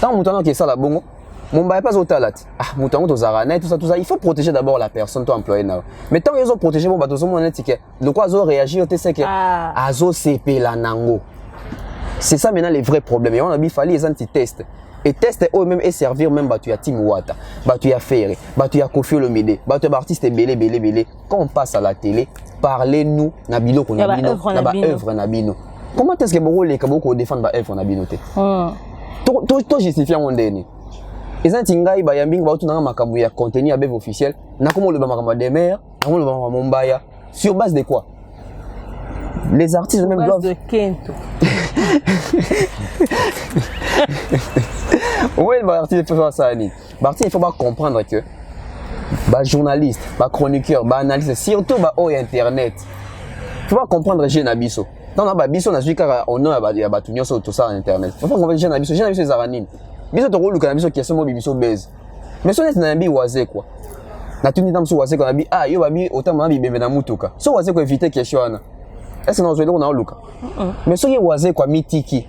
Tant muto na ke sala bongo Mumbai pas otalati. Ah muto ngo tozara net tout ça il faut protéger d'abord la personne toi employé na. Mais tant ils ont protégé bon bato zo mon étiquette. Le quoi zo réagir te c'est que azo CP la nango. C'est ça maintenant les vrais problèmes. Et on a bien fallu les anti-tests. Et tester eux-mêmes et servir même batu ya Tim Wata, batu ya Ferré, batu ya Kofi Olomide, batu ya artiste belé. Quand on passe à la télé, parlez-nous nabilo ko nabino, na ba œuvre nabino. Comment est-ce que beaucoup les kaboko défendre ba œuvre nabino te? To justifier mon dernier. Les anti-ngai ba yambing ba otunanga makambu ya contenu ya bev officiel, na komo le ba makambu de mer, na komo le ba Mombaya, sur base de quoi? Les artistes même doivent de Kento. Oui, l'artiste peut faire ça. Il faut pas comprendre que les journalistes, les chroniqueurs, les analystes, surtout les internet, il faut pas comprendre que j'ai un abisso. Non, abisso, on a tout ça en internet. Il faut pas comprendre que j'ai un abisso. J'ai un abisso, c'est Zaranine. Bisso, tu roules un abisso qui est seulement bisso baise. Mais si on est un abisso oisé, quoi. Na tout le temps, oisé, qu'on a dit, ah, yo, abi, autant m'a dit, bébé, na moutoka. Si oisé, qu'on évite question, est-ce que nous avons un look? Mais si on oisé, quoi, mitiki.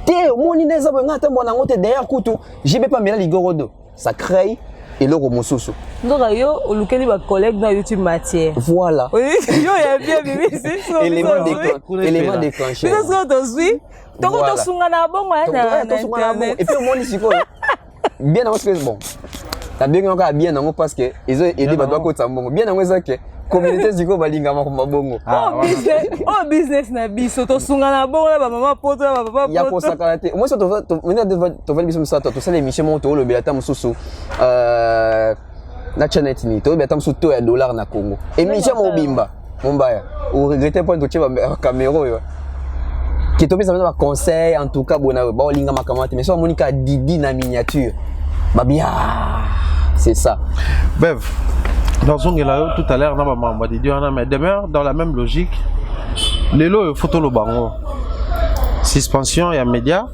Te moni neza bo ngata mwana ngote derrière kutu jibe pa mela ligorodo ça crée et le romosusu donc yo olukeli ba collègue na YouTube matière voilà oui yo ya bien bibi c'est élément déclencheur c'est ça to suis donc to sunga na bongo na et puis moni siko bien dans ce bon ta bien encore bien dans parce que ils ont aidé ba ko tsambongo bien dans ça que communauté ziko balinga makoma bongo oh business na biso to sunga na bongo ba mama poto ba papa poto ya ko sakalate moi ça to va biso ça to ça l'émission mon to le belata mususu na channel ni to belata mususu to ya dollar na Congo émission mobimba Mombaya ou regretter point to tcheba caméra yo qui to bisa ba conseil en tout cas bona ba olinga makamate mais so monika Didi na miniature ba bien c'est ça Bev. Dans tout à l'heure, mais demeure dans la même logique. Les lots photo le bango. Suspension, il y a médias.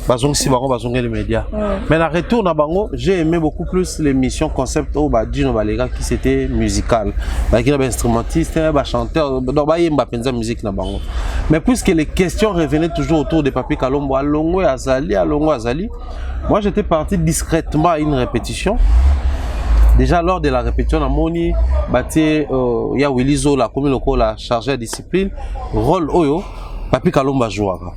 Les médias. Mais la retour dans bango, j'ai aimé beaucoup plus l'émission concept au Gino Balega qui c'était musical. Qui avait instrumentiste, chanteur, musique dans bango. Mais puisque les questions revenaient toujours autour de Papi Kalombo, Alongo Azali, moi j'étais parti discrètement à une répétition. Déjà lors de la répétition, il y a Willy Zola, comme la chargée de discipline, rôle Oyo, Papi Kalomba jouera.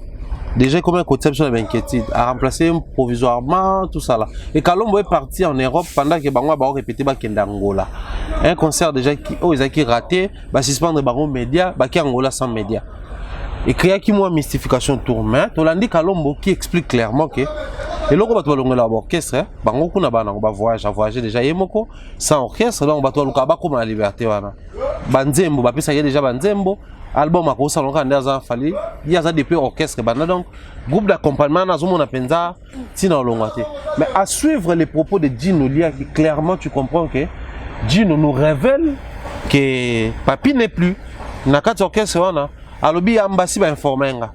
Déjà comme un conception d'inquiétude, à remplacer provisoirement tout ça là. Et Kalombo est parti en Europe pendant que Bango a répété Angola. Un concert déjà qui raté, suspendre Bango média, qui Angola sans média. Et créer qui moi mystification tourmente, on a dit Kalombo qui explique clairement que et là, on va trouver l'orchestre. Bango kuna bana on va voyager déjà yemoko sans orchestre. Là, on va trouver le comme la liberté wana. Banzembo, ba pesa déjà banzembo. Album ako salon ka ndaza fali. Il y a ça depuis orchestre bana donc groupe d'accompagnement na zomo na penza tina longate. Mais à suivre les propos de Gino Lia qui clairement tu comprends que Gino nous révèle que Papi n'est plus na quatre orchestre wana. Alobi ambassy ba informenga.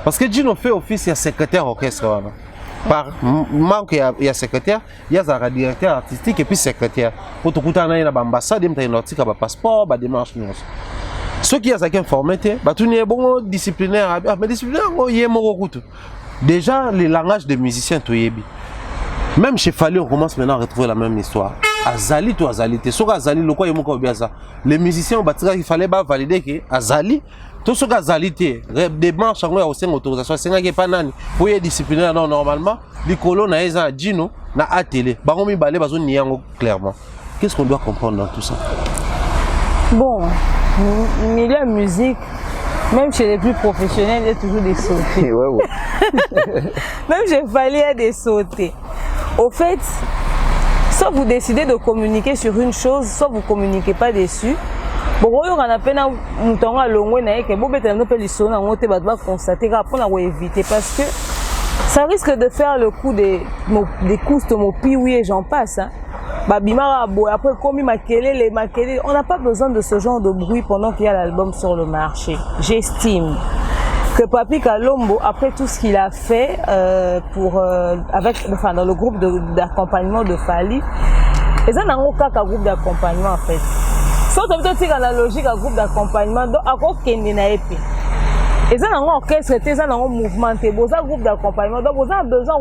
Parce que Gino fait office ya secrétaire orchestre wana. Par manque il y a secrétaire, il y a un directeur artistique et puis secrétaire. Pour tout le monde, il y a une ambassade, il y a un passeport, il y a des démarches. Ceux qui ont informé, tout est bon disciplinaire, mais disciplinaire, il y a déjà les langages des musiciens, même chez Fali, on commence maintenant à retrouver la même histoire. Azali ou Azalité. Sur Azali, le quoi il y a les musiciens ont il fallait valider que Azali. Tout ce qui est Azalité, des manches en autorisation, c'est pas nani. Pour y discipliner normalement, les colons na Gino na atélé. Baromi balé bazon niango clairement. Qu'est-ce qu'on doit comprendre dans tout ça? Bon, milieu de musique, même chez les plus professionnels, il y a toujours des sautés. Même chez Fali, il y a des sautés. Au fait, soit vous décidez de communiquer sur une chose, soit vous ne communiquez pas dessus. Bon, on a peine à longue que bon, on peut constater pour éviter parce que ça risque de faire le coup des cousses de mon oui et j'en passe. Après, comme on n'a pas besoin de ce genre de bruit pendant qu'il y a l'album sur le marché. J'estime que Papi Kalombo, après tout ce qu'il a fait dans le groupe d'accompagnement de Fali, Et ça n'a aucun groupe d'accompagnement en fait. Sauf que tu as la logique à groupe d'accompagnement, donc à quoi qu'il n'y a pas. Et ça n'a pas orchestre, ça n'a pas mouvement, c'est un groupe d'accompagnement. Donc vous avez besoin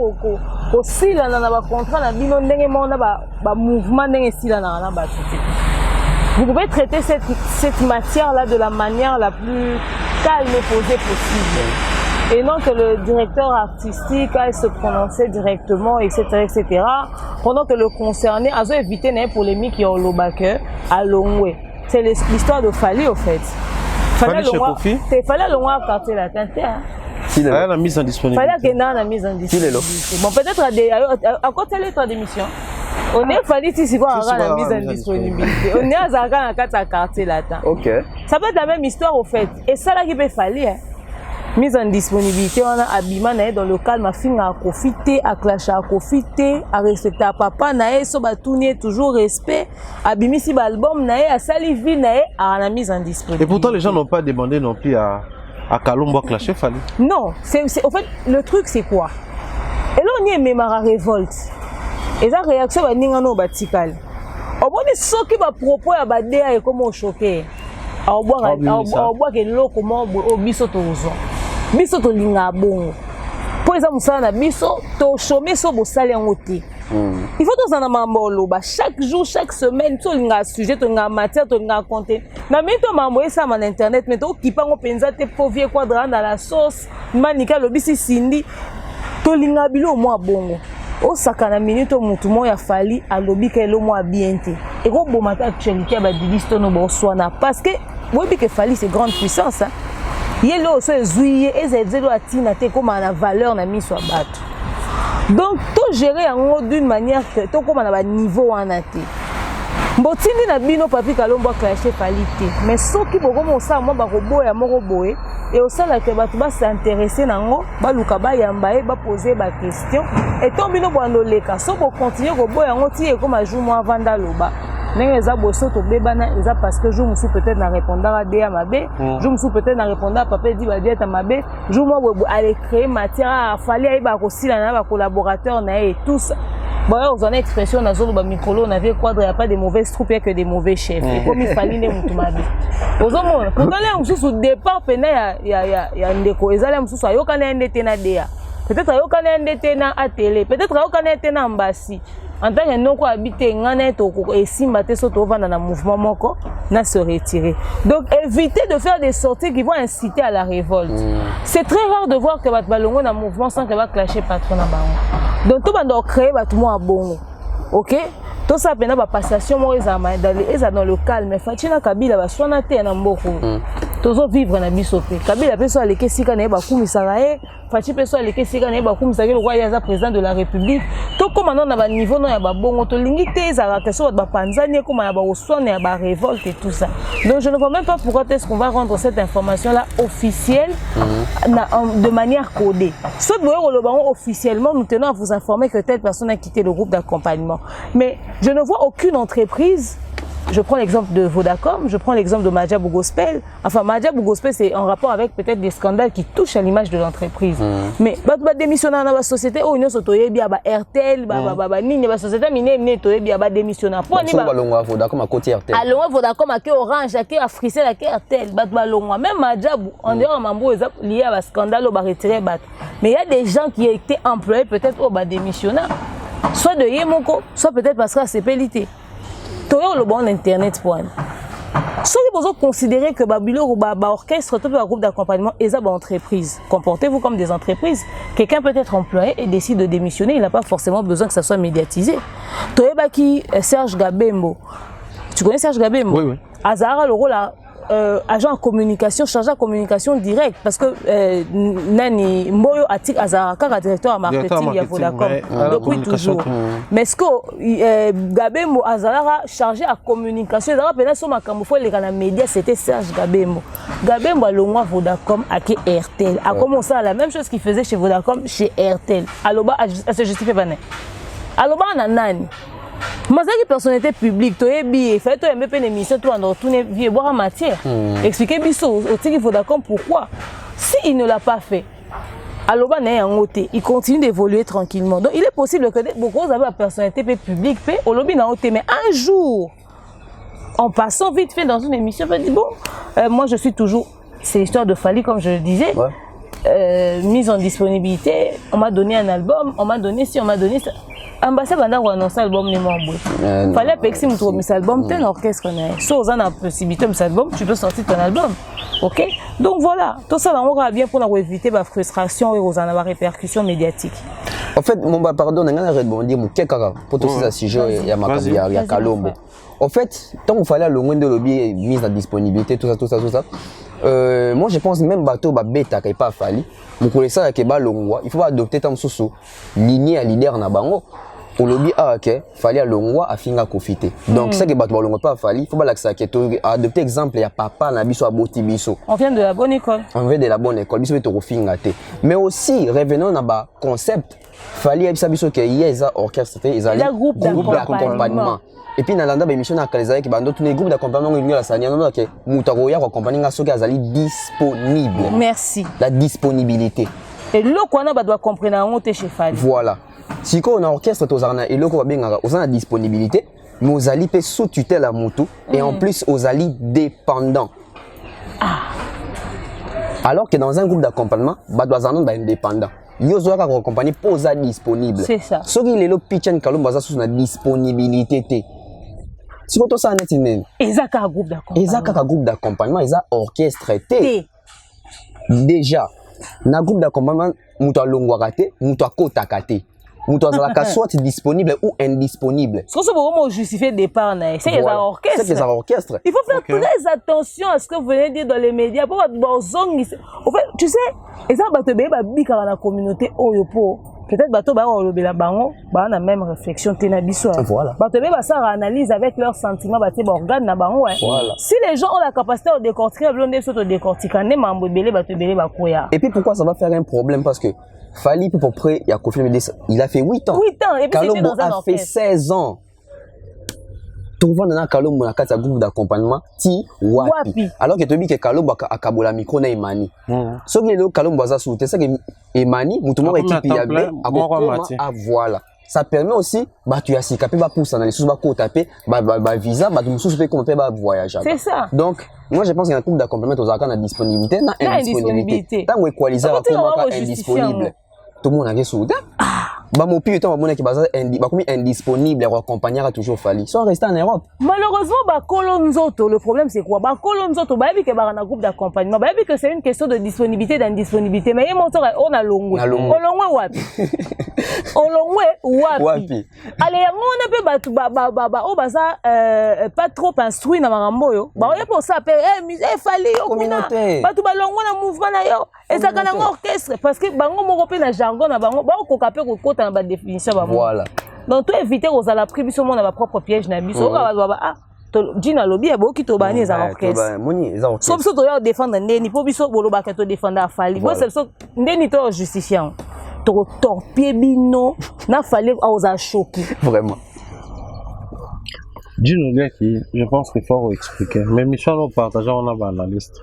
aussi là dans le contrat, dans le mouvement, vous pouvez traiter cette matière-là de la manière la plus calme et posée possible. Et non que le directeur artistique aille se prononcer directement, etc., etc. Pendant que le concerné a évité une polémique qui est au Lobake, à Longwe. C'est l'histoire de Fali, au fait. Fallait le quartier latin. La mise en disponibilité. Fallait qu'il y ait la mise en disponibilité. Bon, peut-être à côté de l'état d'émission. On est fallu ici quoi la mise en disponibilité. On est à Zaka dans le quartier latin. Ok. Ça peut être la même histoire au fait. Et ça là qui peut falloir. Mise en disponibilité, on a Abima dans le calme, ma fille a profité, à clasher, à profiter, à respecter à papa, nae, so batounier, toujours respect, Abimi si l'album, nae, à salivi, nae, à la mise en disponibilité. Et pourtant, les gens n'ont pas demandé non plus à Kalombo clasher, Fali. Non, au fait, le truc c'est quoi? Et là, on y est même à révolte. Et la réaction, c'est que nous batikal. Au moins, ceux qui va proposer à Badea et comment choquer. Au bois que l'eau comment au biso tozo. Biso to linga bon. Pour exemple, ça na biso to chômer so bo sale en ôté. Il faut tous en amambolo ba chaque jour, chaque semaine, to linga sujet, to linga matière, to linga compter. Na mi to mamboye ça sur internet, mais to kipa ngo penza te pauvre quadrant dans la sauce, manika lo bisi sindi. To linga bilo mo bongo. Au sakana minute mutu mo ya Fali alobi ke lo mo bien te. Et ko bomata actualité ba divisto no bo swana parce que oui que Fali c'est grande puissance hein. Yelo so zuiye ezezelo atina te comme na valeur na miso bato. Donc tout gérer en d'une manière que to comme na niveau wana te. Mbotindi na bino papi Kalombo clasher Fali te. Mais soki boko mo sa mo ba koboya moko boye et au sein que bato ba s'intéresser nango ba luka ba yamba e ba poser ba question et to bino bondo leka so bo continuer ko boya ngo ti e comme a jour mo avanda loba. Les abosso to bebana eza parce que je me suis peut-être na répondre à dia mabe, je me suis peut-être na répondre à papa dit ba dia ta mabe, je moi aller créer matière à Fali ay ba ko sila na ba collaborateur na et tout ça. Bon, on a une expression dans le micro, on avait quoi, il n'y a pas de mauvaises troupes, il n'y a que des mauvais chefs. Et comme il fallait les moutoumabé. Aux hommes, quand on est au départ, il y a un déco, ils allaient au soir, il y a un détena déa. Peut-être qu'il y a un détena à télé, peut-être qu'il y a un détena en bassi. En tant que nous habiter et si maté soto va dans le mouvement moko na se retirer. Donc évitez de faire des sorties qui vont inciter à la révolte. C'est très rare de voir que votre ballon dans mouvement sans que va clasher patron na bango. Donc tout va créer votre mot à bongo. OK? Tout ça pendant la passation moi dans le calme Fatina Kabila va sona te na mboko. Tozo vivre na bisope. Kabila peso aleke sika na ba kumisaka e, Fati peso aleke sika na ba kumisaka le roi ya président de la République. To comme non na ba niveau non ya ba bongo to lingi te ezala que so ba panzani comme ya ba osone ya ba révolte et tout ça. Donc je ne vois même pas pourquoi est-ce qu'on va rendre cette information là officielle de manière codée. Ce que officiellement nous tenons à vous informer que telle personne a quitté le groupe d'accompagnement. Mais je ne vois aucune entreprise. Je prends l'exemple de Vodacom, je prends l'exemple de Madjabou Gospel. Enfin, Madjabou Gospel, c'est en rapport avec peut-être des scandales qui touchent à l'image de l'entreprise. Mais, démissionner dans la société, oh, il y a RTL, la société, il y a démissionner. Vodacom à côté RTL. Alors, Vodacom à Orange, à Frissel, à RTL, même Madjabou, en dehors, Mambo, lié à un scandale, on va retirer. Mais il y a des gens qui ont été employés peut-être au démissionner. Soit de Yemoko, soit peut-être parce que c'est pénalité. Le bon internet point. Si vous considérez que Babilo ou orchestre, tout un groupe d'accompagnement est une entreprise, comportez-vous comme des entreprises. Quelqu'un peut être employé et décide de démissionner, il n'a pas forcément besoin que ça soit médiatisé. Toyebaki Serge Gabembo. Tu connais Serge Gabembo? Oui, oui. Azara le rôle agent en communication, chargé en communication directe parce que Nani Moyo Atik Azara car directeur en marketing il y a Vodacom depuis toujours. Mais ce que Gabembo Azara chargé en communication, Azara pendant son makambo faut les médias c'était Serge Gabembo. Gabembo alongwa Vodacom à RTL. A commencé à la même chose qu'il faisait chez Vodacom chez RTL. Aloba à se justifier pas né. Aloba nanani. Mais c'est une personnalité publique, tu es bien, fait tu es une émission, tu vas tourner vieux boire en matière. Expliquez bien au Vodacom pourquoi. Si il ne l'a pas fait, Aloba na yango te, il continue d'évoluer tranquillement. Donc il est possible que beaucoup avez la personnalité publique, au lobby na oté, mais un jour, en passant vite fait dans une émission, on dit bon, moi je suis toujours, c'est l'histoire de Fally comme je le disais, mise en disponibilité, on m'a donné un album, on m'a donné ci, on m'a donné ça. Ambassade banda ko annoncer album ne m'emboué. Fallait pexi muto mais album t'es un orchestre na. So on a possibilité mais album, tu peux sortir ton album. OK? Donc voilà, tout ça on va bien pour éviter la frustration et aux en avoir répercussions médiatiques. En fait, mon pardon, on a rebondir mon kekaka pour tout ça sujet il y a Makabia, il y a Kalombo. En fait, tant qu'il fallait le loin de lobby mise en disponibilité tout ça. Moi je pense même bateau ba beta qui pas Fally. Mon connaissant que ba longwa, il faut pas adopter tant soso lignée à leader na bango. Au lobby OK, Fally à longwa a finga profiter. Donc ça que bateau longwa pas Fally, il faut pas l'accès que adopter exemple ya papa na biso aboti biso. On vient de la bonne école. On vient de la bonne école, biso to finga té. Mais aussi revenons na ba concept Fally a biso que yeza orchestre té, ils allaient groupe d'accompagnement. Et puis dans l'anda émission na kalizaki ki bando tous les groupes d'accompagnement ngini la sanya non que mutako ya ko accompagner ngaso ka azali disponible. Merci. La disponibilité. Et le kwana ba doit comprendre en te chez Fally. Voilà. Si ko na orchestre to zarna et le ko ba benga ozana disponibilité, mais ozali pe sous tutelle à mutu et en plus ozali dépendant. Alors que dans un groupe d'accompagnement, ba doit zarna ba indépendant. Yo zoka ko accompagner posa disponible. C'est ça. Ce qui est le pitch en kalomba za sous na disponibilité té. Si vous avez un groupe d'accompagnement, il y a un orchestre. Déjà, dans un groupe d'accompagnement, il y a un longwarate, il y a un kotakate. Il y a un soit disponible ou indisponible. Ce que vous pouvez justifier le départ, c'est qu'il y a un orchestre. C'est un orchestre. Il faut faire très attention à ce que vous venez de dire dans les médias. En fait, tu sais, il y a dans la communauté Oyopo. Peut-être bateau ba olobela bango ba na même réflexion tenabiso. Voilà. Bateau ba ça analyse avec leurs sentiments ba te organe na bango. Voilà. Si les gens ont la capacité de décortiquer blondé sur de décortiquer ne mambo belé bateau belé ba koya. Et puis pourquoi ça va faire un problème parce que Fally pour près il a confirmé il a fait 8 ans. 8 ans et puis Kalombo a fait 16 ans. Trouvant dans Kalombo na kati groupe d'accompagnement ti wapi. Alors que tu dis que Kalombo akabola micro na Imani. Ce qui est le Kalombo za soute c'est que Imani mutumo équipe ya bé à voilà. Ça permet aussi bah tu as si capé ba pour ça dans les sous ba ko taper ba visa ba tout sous comment faire ba voyage. C'est ça. Donc moi je pense qu'il y a un groupe d'accompagnement aux accords de disponibilité na indisponibilité. Tant équaliser la comment indisponible. Tout le monde a soute. Bah mon pire temps ba comme indisponible pour accompagner a toujours Fally. Soit rester en Europe. Malheureusement ba kolonzoto le problème c'est quoi? Ba kolonzoto ba bi que ba na groupe d'accompagnement. Ba bi que c'est une question de disponibilité d'indisponibilité mais on a longwe. Olongwe wapi? Olongwe wapi? Allez mon peu ba o baza pas trop instruit na marambo yo. Ba o pour ça Fally yo communauté. Ba tu ba longwe na mouvement na yo. Et ça kana orchestre parce que bango moko pe na jargon na bango ba ko kapé ko kota na définition ba. Voilà. Donc toi éviter aux à la pris biso mon na propre piège na biso. Ah Dina lobby e boki to bani za orchestre. Moni za orchestre. So biso to ya défendre ndeni po biso boloba ka to défendre Fally. Moi c'est so ndeni to justifiant. To torpiller bino na Fally aux a choqué. Vraiment. Dis-nous qui, je pense qu'il faut expliquer. Mais Michel, nous partageons, on a la liste.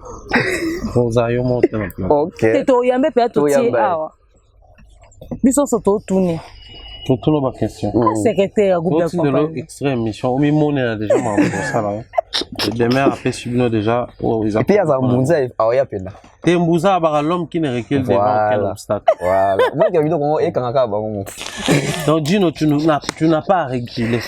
Vous allez monter la place. Ok. C'est toi, yambe peut-être tout tirer. Biso so to tourner. Pour tout nos questions. Secrétaire groupe d'accompagnement. L'autre extrait émission, mais mon est déjà membre de ça là. Demain après subno déjà. Et puis il y a un Mbouza à Oyapenda. T'es Mbouza à l'homme qui ne recule devant quel obstacle. Voilà. Moi qui ai vu donc et quand donc Gino, tu n'as pas à reculer.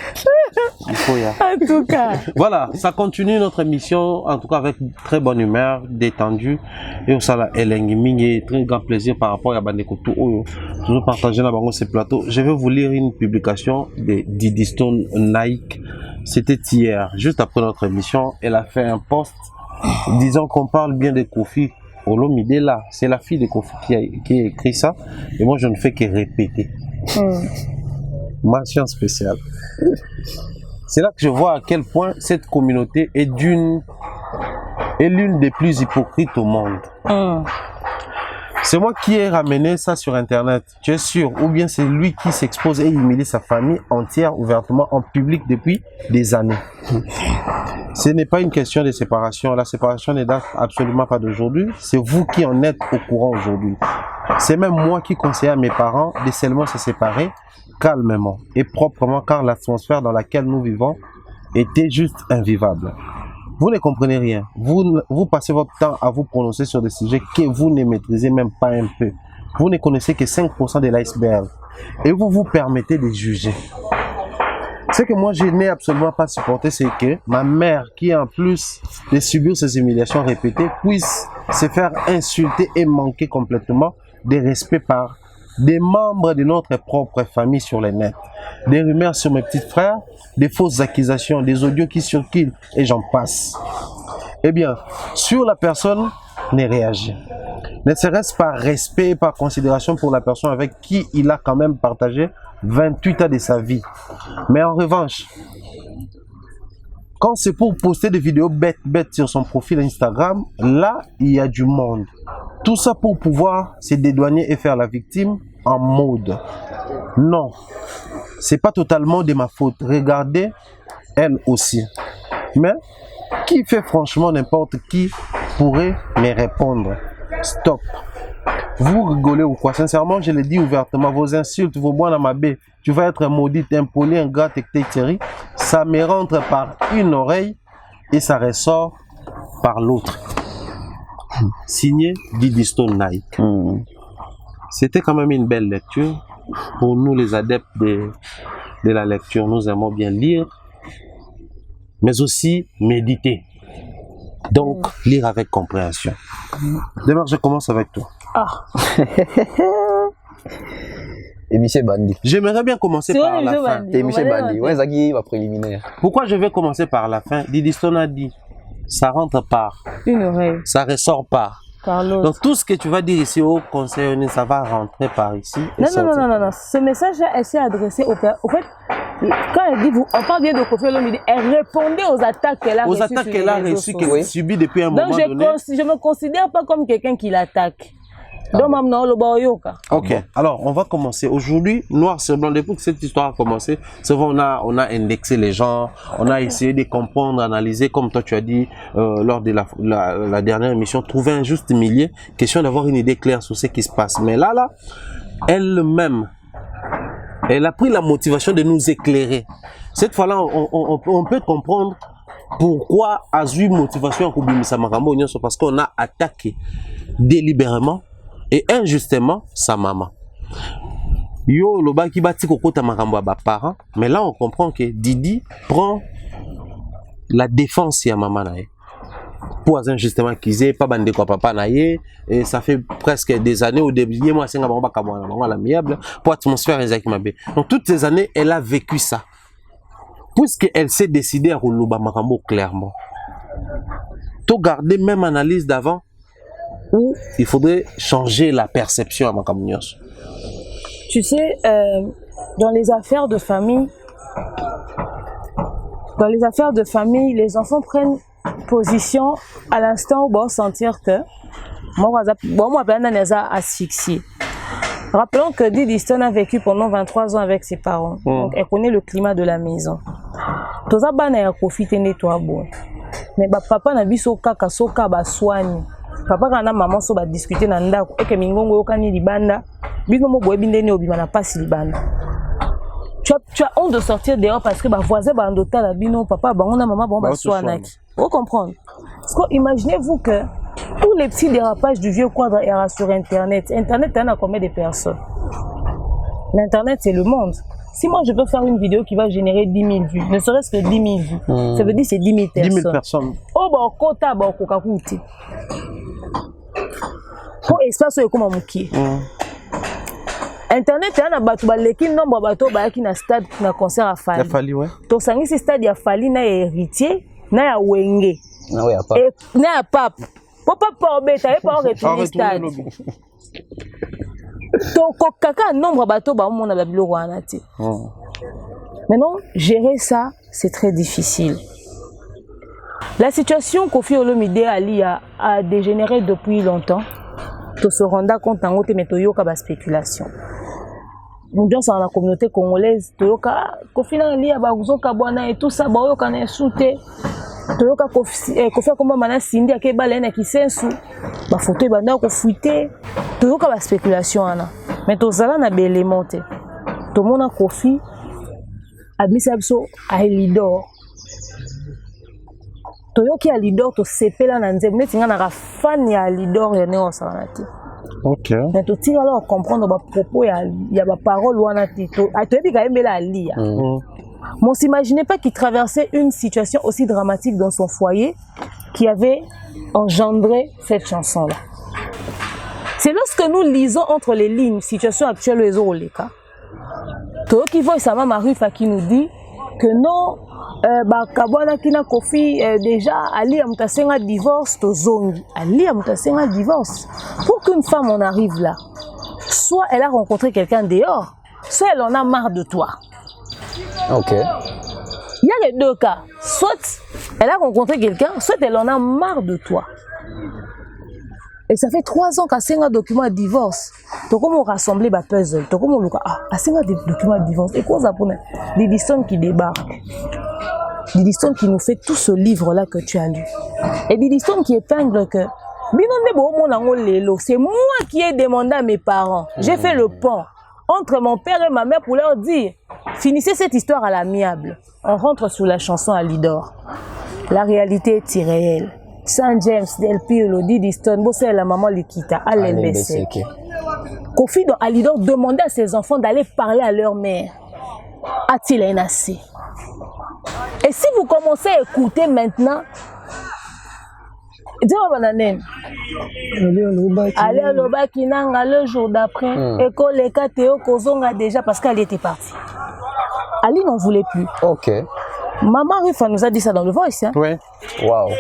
Il faut y aller. En tout cas. Voilà, ça continue notre émission, en tout cas avec très bonne humeur, détendue. Et au sala Elengiming, très grand plaisir par rapport à Bandeko Tout. Toujours partager là ces plateaux. Je vais vous lire une publication de Didi Stone Nike. C'était hier, juste après notre émission. Elle a fait un post disant qu'on parle bien de Kofi Olomide là. C'est la fille de Kofi qui a écrit ça. Et moi, je ne fais que répéter. Mention spéciale. C'est là que je vois à quel point cette communauté est l'une des plus hypocrites au monde. C'est moi qui ai ramené ça sur Internet, tu es sûr? Ou bien c'est lui qui s'expose et humilie sa famille entière ouvertement en public depuis des années. Ce n'est pas une question de séparation. La séparation ne date absolument pas d'aujourd'hui. C'est vous qui en êtes au courant aujourd'hui. C'est même moi qui conseillais à mes parents de seulement se séparer calmement et proprement car l'atmosphère dans laquelle nous vivons était juste invivable. Vous ne comprenez rien. Vous passez votre temps à vous prononcer sur des sujets que vous ne maîtrisez même pas un peu. Vous ne connaissez que 5% de l'iceberg et vous vous permettez de juger. Ce que moi je n'ai absolument pas supporté, c'est que ma mère, qui en plus de subir ces humiliations répétées, puisse se faire insulter et manquer complètement de respect par des membres de notre propre famille sur le net. Des rumeurs sur mes petits frères, des fausses accusations, des audios qui circulent et j'en passe. Eh bien, sur la personne, ne réagit. Ne serait-ce par respect et par considération pour la personne avec qui il a quand même partagé 28 ans de sa vie. Mais en revanche, quand c'est pour poster des vidéos bêtes sur son profil Instagram, là, il y a du monde. Tout ça pour pouvoir se dédouaner et faire la victime en mode. Non, c'est pas totalement de ma faute. Regardez, elle aussi. Mais qui fait franchement n'importe qui pourrait me répondre. Stop. Vous rigolez ou quoi? Sincèrement, je le dis ouvertement, vos insultes, vos bois dans ma baie, tu vas être maudite, impoli, ingrate, etc. Ça me rentre par une oreille et ça ressort par l'autre. Signé Didi Stone Nike. C'était quand même une belle lecture. Pour nous, les adeptes de la lecture, nous aimons bien lire, mais aussi méditer. Donc, lire avec compréhension. D'abord, je commence avec toi. Ah. Et Michel Bandi. J'aimerais bien commencer par la fin. Et Michel Bandi. Ouais, Zagui va préliminaire. Pourquoi je vais commencer par la fin? Didi Stone a dit, ça rentre par une oreille, ça ressort par l'autre. Donc tout ce que tu vas dire ici au conseil, ça va rentrer par ici. Non. Ce message-là, elle s'est adressée au père. Au fait, quand elle dit, on parle bien de Kofi Olomide, elle répondait aux attaques qu'elle a reçues. Aux attaques qu'elle a reçues, qu'elle a subies depuis un moment donné. Donc je ne me considère pas comme quelqu'un qui l'attaque. Donc, ok, alors on va commencer. Aujourd'hui, noir sur blanc, depuis que cette histoire a commencé, c'est vrai, on a indexé les gens, on a essayé de comprendre, analyser, comme toi tu as dit lors de la dernière émission, trouver un juste milieu, question d'avoir une idée claire sur ce qui se passe. Mais là, elle-même, elle a pris la motivation de nous éclairer. Cette fois-là, on peut comprendre pourquoi a eu motivation à Koubimisa Makambo, parce qu'on a attaqué délibérément et injustement sa maman. Yo loba ki bati kokota makambo ba parents, mais là on comprend que Didi prend la défense ya maman nae. Pour injustement qu'ils pas bandé quoi papa nae et ça fait presque des années au début moi c'est ngaba ka mwana l'amiable pour atmosphère ezaki mabe. Donc toutes ces années elle a vécu ça. Puisque elle s'est décidée à rouloba makambo clairement. To garder même analyse d'avant où il faudrait changer la perception à Makamounyos. Tu sais, dans les affaires de famille, les enfants prennent position à l'instant où ils vont sentir que moi, je asphyxié. Rappelons que Didi Stone a vécu pendant 23 ans avec ses parents. Donc, elle connaît le climat de la maison. Tous les gens ont profité de toi. Mais papa n'a pas soka soka soigne. Papa kana maman so ba discuter na ndako eke mingongo yokani libanda bino mo boye bindeni obima na pasi libanda. Tu as honte de sortir dehors parce que ba voisin ba ndota la bino papa bango na maman ba soanaki. Vous comprenez? Parce que imaginez-vous que tous les petits dérapages du vieux quadre era sur internet. Internet a combien de personnes? L'internet c'est le monde. Si moi je veux faire une vidéo qui va générer 10 000 vues, ne serait-ce que 10 000 vues, ça veut dire c'est 10 000 personnes. 10 000 personnes. Oh bah kota ba kokakuti. Pour espace comme muki. Internet a na batu baleki nombre bato ba ki na stade na concert à Fali. Fali ouais. To sangi ce stade ya Fali na héritier na ya wenge. Na ya pap. Et na ya pap. Papa pas obeta et pas retourner stade. Donc kaka nombre bato ba mona ba biloko wana ti. Maintenant gérer ça c'est très difficile. La situation Kofi Olomide Ali a dégénéré depuis longtemps. To se rendre compte en haute métoyoka ba spéculation. Nous dans la communauté congolaise toyoka Kofi Ali ba uzoka bwana et tout ça ba yoka na souté. Toyoka Kofi comme mana sindi akebala na kisensu. Ba photo banda ko fuité. toyoka ba spéculation wana mais tozala na belément te tomona Kofi abimisa biso a Elidor toyoki ya Lidor tosepela na nzembo neti nga na fan ya Lidor ya neo osala te. Ok. Mais tu tires alors comprendre ba propos ya ba parole wana ti to toyebi ka yembela alia. Mais on s'imaginait pas qu'il traversait une situation aussi dramatique dans son foyer qui avait engendré cette chanson-là. C'est lorsque nous lisons entre les lignes situation actuelle les Oleka. Toyoki voit sa maman Rufa qui nous dit que non Kabwana kina Kofi déjà Ali amutasenga divorce tozongi Ali amutasenga divorce. Pour qu'une femme en arrive là, soit elle a rencontré quelqu'un dehors, soit elle en a marre de toi. Ok. Il y a les deux cas. Soit elle a rencontré quelqu'un, soit elle en a marre de toi. Et ça fait 3 ans qu'elle a un document de divorce. Donc, comment on rassemble les puzzles? Donc, comment on a des documents de divorce? Et quoi ça pour des listones qui débarquent? Des listones qui nous fait tout ce livre-là que tu as lu. Et des listones qui épinglent que c'est moi qui ai demandé à mes parents. J'ai fait le pont entre mon père et ma mère pour leur dire finissez cette histoire à l'amiable. On rentre sous la chanson à Lidor. La réalité est irréelle. Saint James, Del Piero, Didi Stone, Bossé la maman Likita, Alembese. Kofi dans Alidor demandait à ses enfants d'aller parler à leur mère. A-t-il un assez? Et si vous commencez à écouter maintenant, dis-moi bananen. Allez loba kinanga le jour d'après, école les Théo Kozonga déjà parce qu'elle était partie. Ali n'en voulait plus. Ok. Maman Rufa nous a dit ça dans le voice. Hein? Ouais. Wow.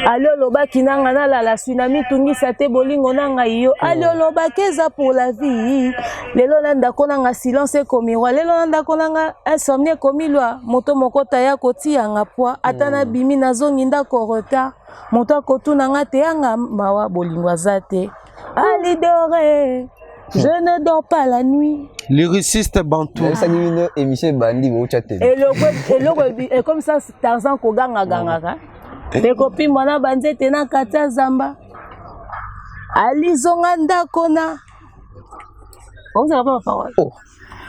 Allô loba kinanga na la tsunami tungi sate bolingo nanga yo. Allô loba keza pour la vie. Lelo nanda konanga silence comme miroir. Lelo nanda konanga insomnie comme loi. Moto mokota ya koti yanga poa. Atana bimi nazongi ndako retard. Moto kotu nanga te yanga mawa bolingo azate. Ali doré. Je ne dors pas la nuit. Lyriciste bantou. Et comme ça, Tarzan Koganga Gangara. Les copines, moi, banzé, tena kata zamba. Ali Zonganda Kona. On s'en va pas parole. Oh.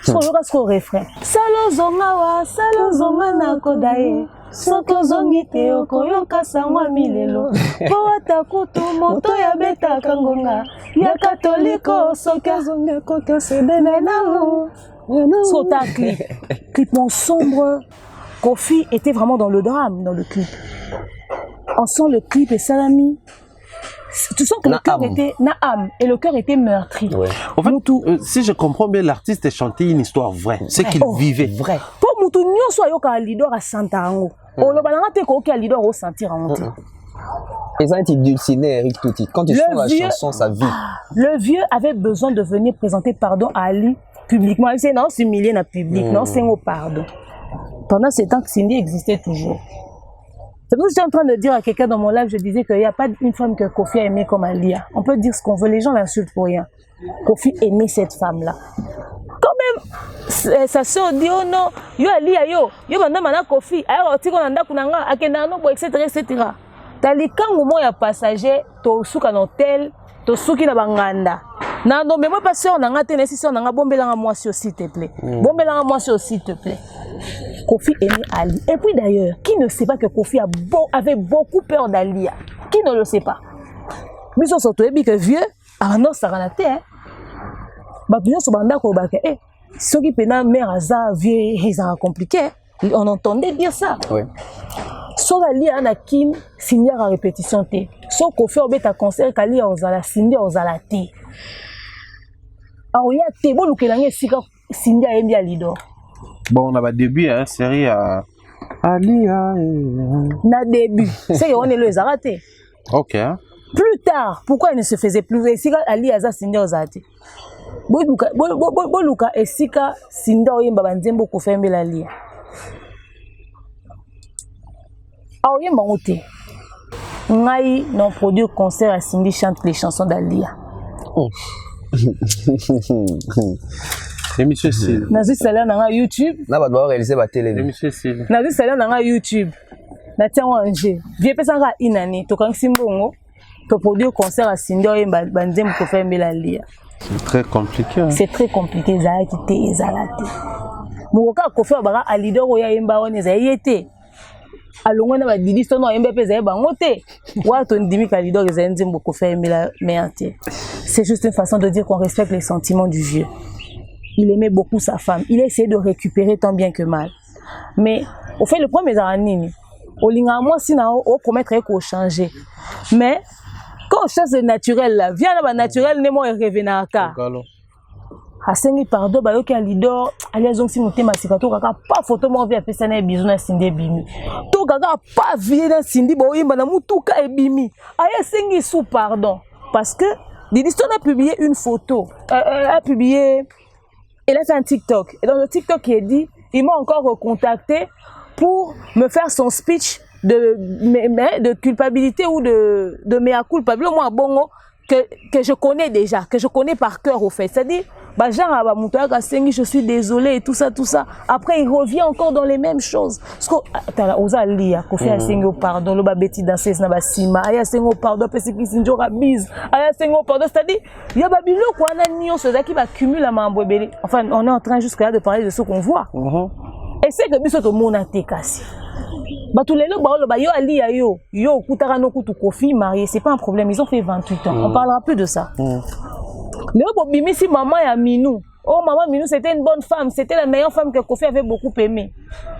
Ce qu'on refrain. Salo Zongawa, Salo Zongana Kodaye. Soko zongi te okoyoka sangwa milelo po atakutu moto ya beta kangonga ya katoliko soka zonga koka sebele nalo sota clip mon sombre. Kofi était vraiment dans le drame dans le clip. On sent le clip et Salami. Tu sens que le cœur était Naam et le cœur était meurtri. Ouais. En fait, si je comprends bien, l'artiste chantait une histoire vraie, ce qu'il vivait. Vrai. Pour Moutou Nyonso Ayoka Lidor à Santarango. On le balance que Lidor au sentir en monter. Et ça a été dulciné, Eric Touti. Quand tu sens la chanson, ça vit. Le vieux avait besoin de venir présenter pardon à Ali publiquement. Il disait non, c'est humilié dans le public, non, c'est un pardon. Pendant ce temps que Cindy existait toujours. C'est pour ça que j'étais en train de dire à quelqu'un dans mon live, je disais qu'il n'y a pas une femme que Kofi a aimée comme Alia. On peut dire ce qu'on veut, les gens l'insultent pour rien. Kofi aimait cette femme-là. Quand même, sa soeur dit oh non, yo Alia yo bandamana Kofi, alors tu connais kunanga, akenano etc etc. Talikangu mo ya passager, to suka no tel, to suki na banganda. Na non mais moi pas sûr nanga tenesi sûr nanga bombelanga moi s'il te plaît. Bombelanga moi s'il te plaît. Kofi aimait Ali. Et puis d'ailleurs, qui ne sait pas que Kofi avait beaucoup peur d'Alia? Qui ne le sait pas? Mais on s'entend bien que vieux, ah non, ça va hein. Bah bien sûr, banda ko ba que ceux qui pena mère Aza vieux, ils ont compliqué. On entendait dire ça. Oui. So Ali ana Kim signer à répétition té. So Kofi obeta concert kali ozala signer ozala té. Ah oui, té bon lukelange sika signer a bien Lidor. Bon, on a début, hein, série à Alia. Na début, c'est qu'on est le raté. Ok. Plus tard, pourquoi il ne se faisait plus? Si Ali Aza Sinda Ozati. Boluka et Sika Sinda Oyemba Banzembo Kofembe la Lia. Oyemba Ote. Ngai non produit concert à Cindy chante les chansons d'Alia. Monsieur Sil. Nazi Salah na YouTube. Na ba doit réaliser ba télé. Monsieur Sil. Nazi Salah na YouTube. Na tia wanje. Vie pesa nga inani to kan simbongo. pour produire concert à Cindy Oyemba Banzem pour faire Melalia. C'est très compliqué. Hein. C'est très compliqué, Zalaki te Zalati. Moka Kofi Abara à leader Oyemba on est ayete. Alongo na ba Didi Stono Oyemba pe zaye bango te. Wa ton dimi ka leader Zenzem pour faire Melalia. C'est juste une façon de dire qu'on respecte les sentiments du vieux. Il aimait beaucoup sa femme. Il a essayé de récupérer tant bien que mal. Mais au fait le premier années au linga moi si na o promettre qu'on changer. Mais quand on cherche le naturel là, viens là naturel ne mo revenir aka. Asengi pardon ba yoki leader alias donc si motema sikato kaka pas photo mo via pesa na bizu na Cindy bimi. To kaka pas vie na Cindy bo yimba na mutuka ebimi. Aya sengi sous pardon parce que Didi Stone a publié une photo. Elle a fait un TikTok. Et dans le TikTok, il dit, il m'a encore recontacté pour me faire son speech de culpabilité ou de mea culpa. Moi, bongo, que je connais déjà, que je connais par cœur au fait. C'est-à-dire, bah, genre, je suis désolé et tout ça. Après, il revient encore dans les mêmes choses. Parce que, t'as osa lia, kofi a sengo pardon, le babeti danser na basima, aya sengo pardon, parce que sinjo rabise, aya sengo pardon, c'est-à-dire, il y a babilo quoi, nanion, ceux qui va cumuler ma mbwebele. Enfin, on est en train jusqu'à là de parler de ce qu'on voit. Et c'est que biso to mona te kasi. Bah, tous les lots, bah, yo ali yo, kutara no kutu kofi, marié, c'est pas un problème, ils ont fait 28 ans. On parlera plus de ça. Le bimi si maman et Minou. Oh, maman Minou, c'était une bonne femme. C'était la meilleure femme que Kofi avait beaucoup aimée.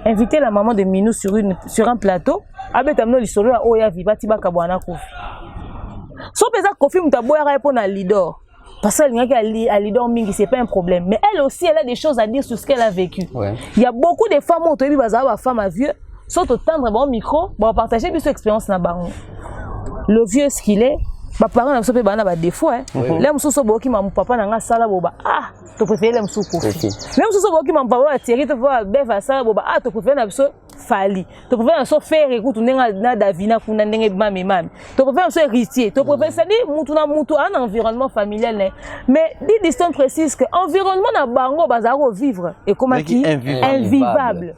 Inviter la maman de Minou sur un plateau. Abetamno l'isolo à Oya Vibati Bakabwana Kofi. So pesa Kofi Mutaboya répond à Lidor. Parce qu'elle n'y a Lidor Mingi, c'est pas un problème. Mais elle aussi, elle a des choses à dire sur ce qu'elle a vécu. Ouais. Il y a beaucoup de femmes qui ont été femme à vieux. Sauf au tendre bon micro, bon partager plus expérience na baron. Le vieux ce qu'il est. Bah parents na sope bana ba défaut hein là musoso boki ma papa na nga sala boba ah to préférer la muso Kofi même musoso boki ma papa ba Thierry to va beva sala boba ah to préférer na biso Fali to préférer na so faire écoute nenga na Davina kuna ndenge mami to préférer so héritier to préférer ça dit mutu un environnement familial mais Didi Stone précise que environnement na bango bazaro vivre et comment qui invivable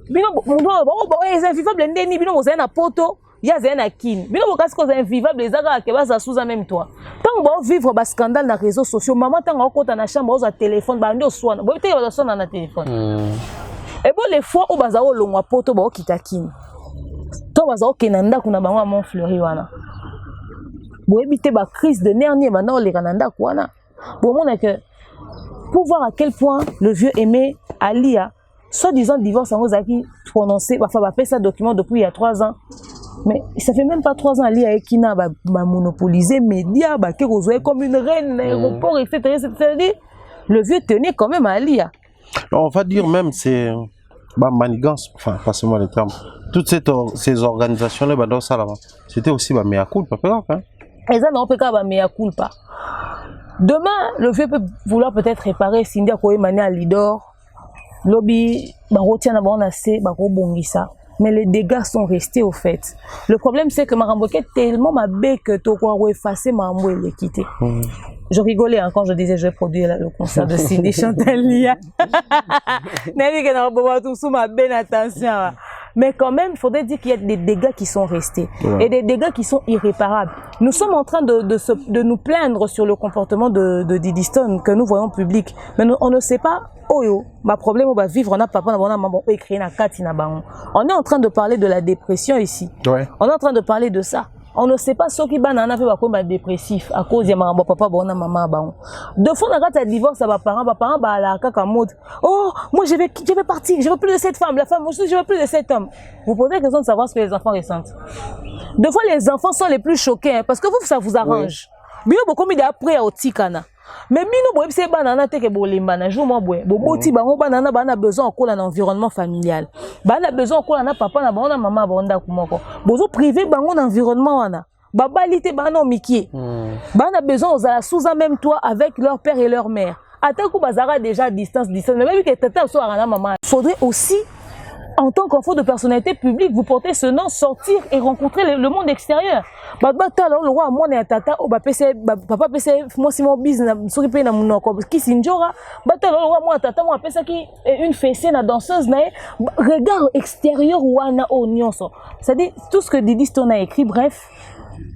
bino mundo ba les invivables ndeni bino mo na poto ya zena kin bino bokasi ko invivable ezaka ke baza sous même toi tant bon vivre ba scandale na réseaux sociaux maman tant okota na chambre oza téléphone ba ndo swana bo te ba swana na téléphone et bon les fois o baza o longwa poto ba okita kin to baza okena ndako na bango mon fleuri wana bo ebité ba crise de nerf ni ba na oleka na ndako wana bo mona que pour voir à quel point le vieux aimait Alia soi-disant divorce en Ozaki prononcé bah fait ça document depuis il y a 3 ans. Mais ça fait même pas 3 ans Ali Ekina va monopoliser médias, comme une reine, l'aéroport, etc. C'est-à-dire, le vieux tenait quand même à Alia. On va dire même c'est manigance, enfin passez-moi les termes. Toutes ces organisations-là, c'était aussi mea culpa, pas grave. Hein? Et ça non peut pas mea culpa. Demain, le vieux peut vouloir peut-être réparer Cindy Koyemane à Lidor. Lobby, retient d'abord assez, bongisa. Mais les dégâts sont restés au fait. Le problème c'est que Maramboke est tellement ma bec que tu as effacé Marambo et les quitter. Je rigolais hein, quand je disais je vais produire le concert de Cindy Chantalia. Attention. Mais quand même, il faudrait dire qu'il y a des dégâts qui sont restés et des dégâts qui sont irréparables. Nous sommes en train de nous plaindre sur le comportement de Didi Stone que nous voyons public. Mais on ne sait pas, ma problème, on va vivre, on a papa, on a maman, on écrit na kati na bango. On est en train de parler de la dépression ici. Ouais. On est en train de parler de ça. On ne sait pas ce qui banana fait comme dépressif à cause de maman papa bona maman bango. Deux fois on a divorce à parents ba la kaka mode. Oh, moi je vais partir, je veux plus de cette femme, la femme aussi je veux plus de cet homme. Vous posez la question de savoir ce que les enfants ressentent. Deux fois les enfants sont les plus choqués hein, parce que vous ça vous arrange. Bien beaucoup mis après au tikana. Mais bino boye c'est banana te ke bolemba na jour moi boye boboti bango banana bana besoin en un environnement familial bana besoin en na papa na bana maman bonda kumoko bozo privé bango environnement wana babalite bana miki bana besoin aux ala sous en même toit avec leur père et leur mère atako bazara déjà distance mais même que tata so arana maman faudrait aussi en tant qu'enfant de personnalité publique, vous portez ce nom, sortir et rencontrer le monde extérieur. Le roi, moi, et tata, papa, moi, c'est mon business, s'occuper de mon corps. Qui s'injora, le roi, moi, tata, moi, ça qui est une fessée, une danseuse, regard extérieur ou un oignon. C'est-à-dire, tout ce que Didi Stone a écrit, bref,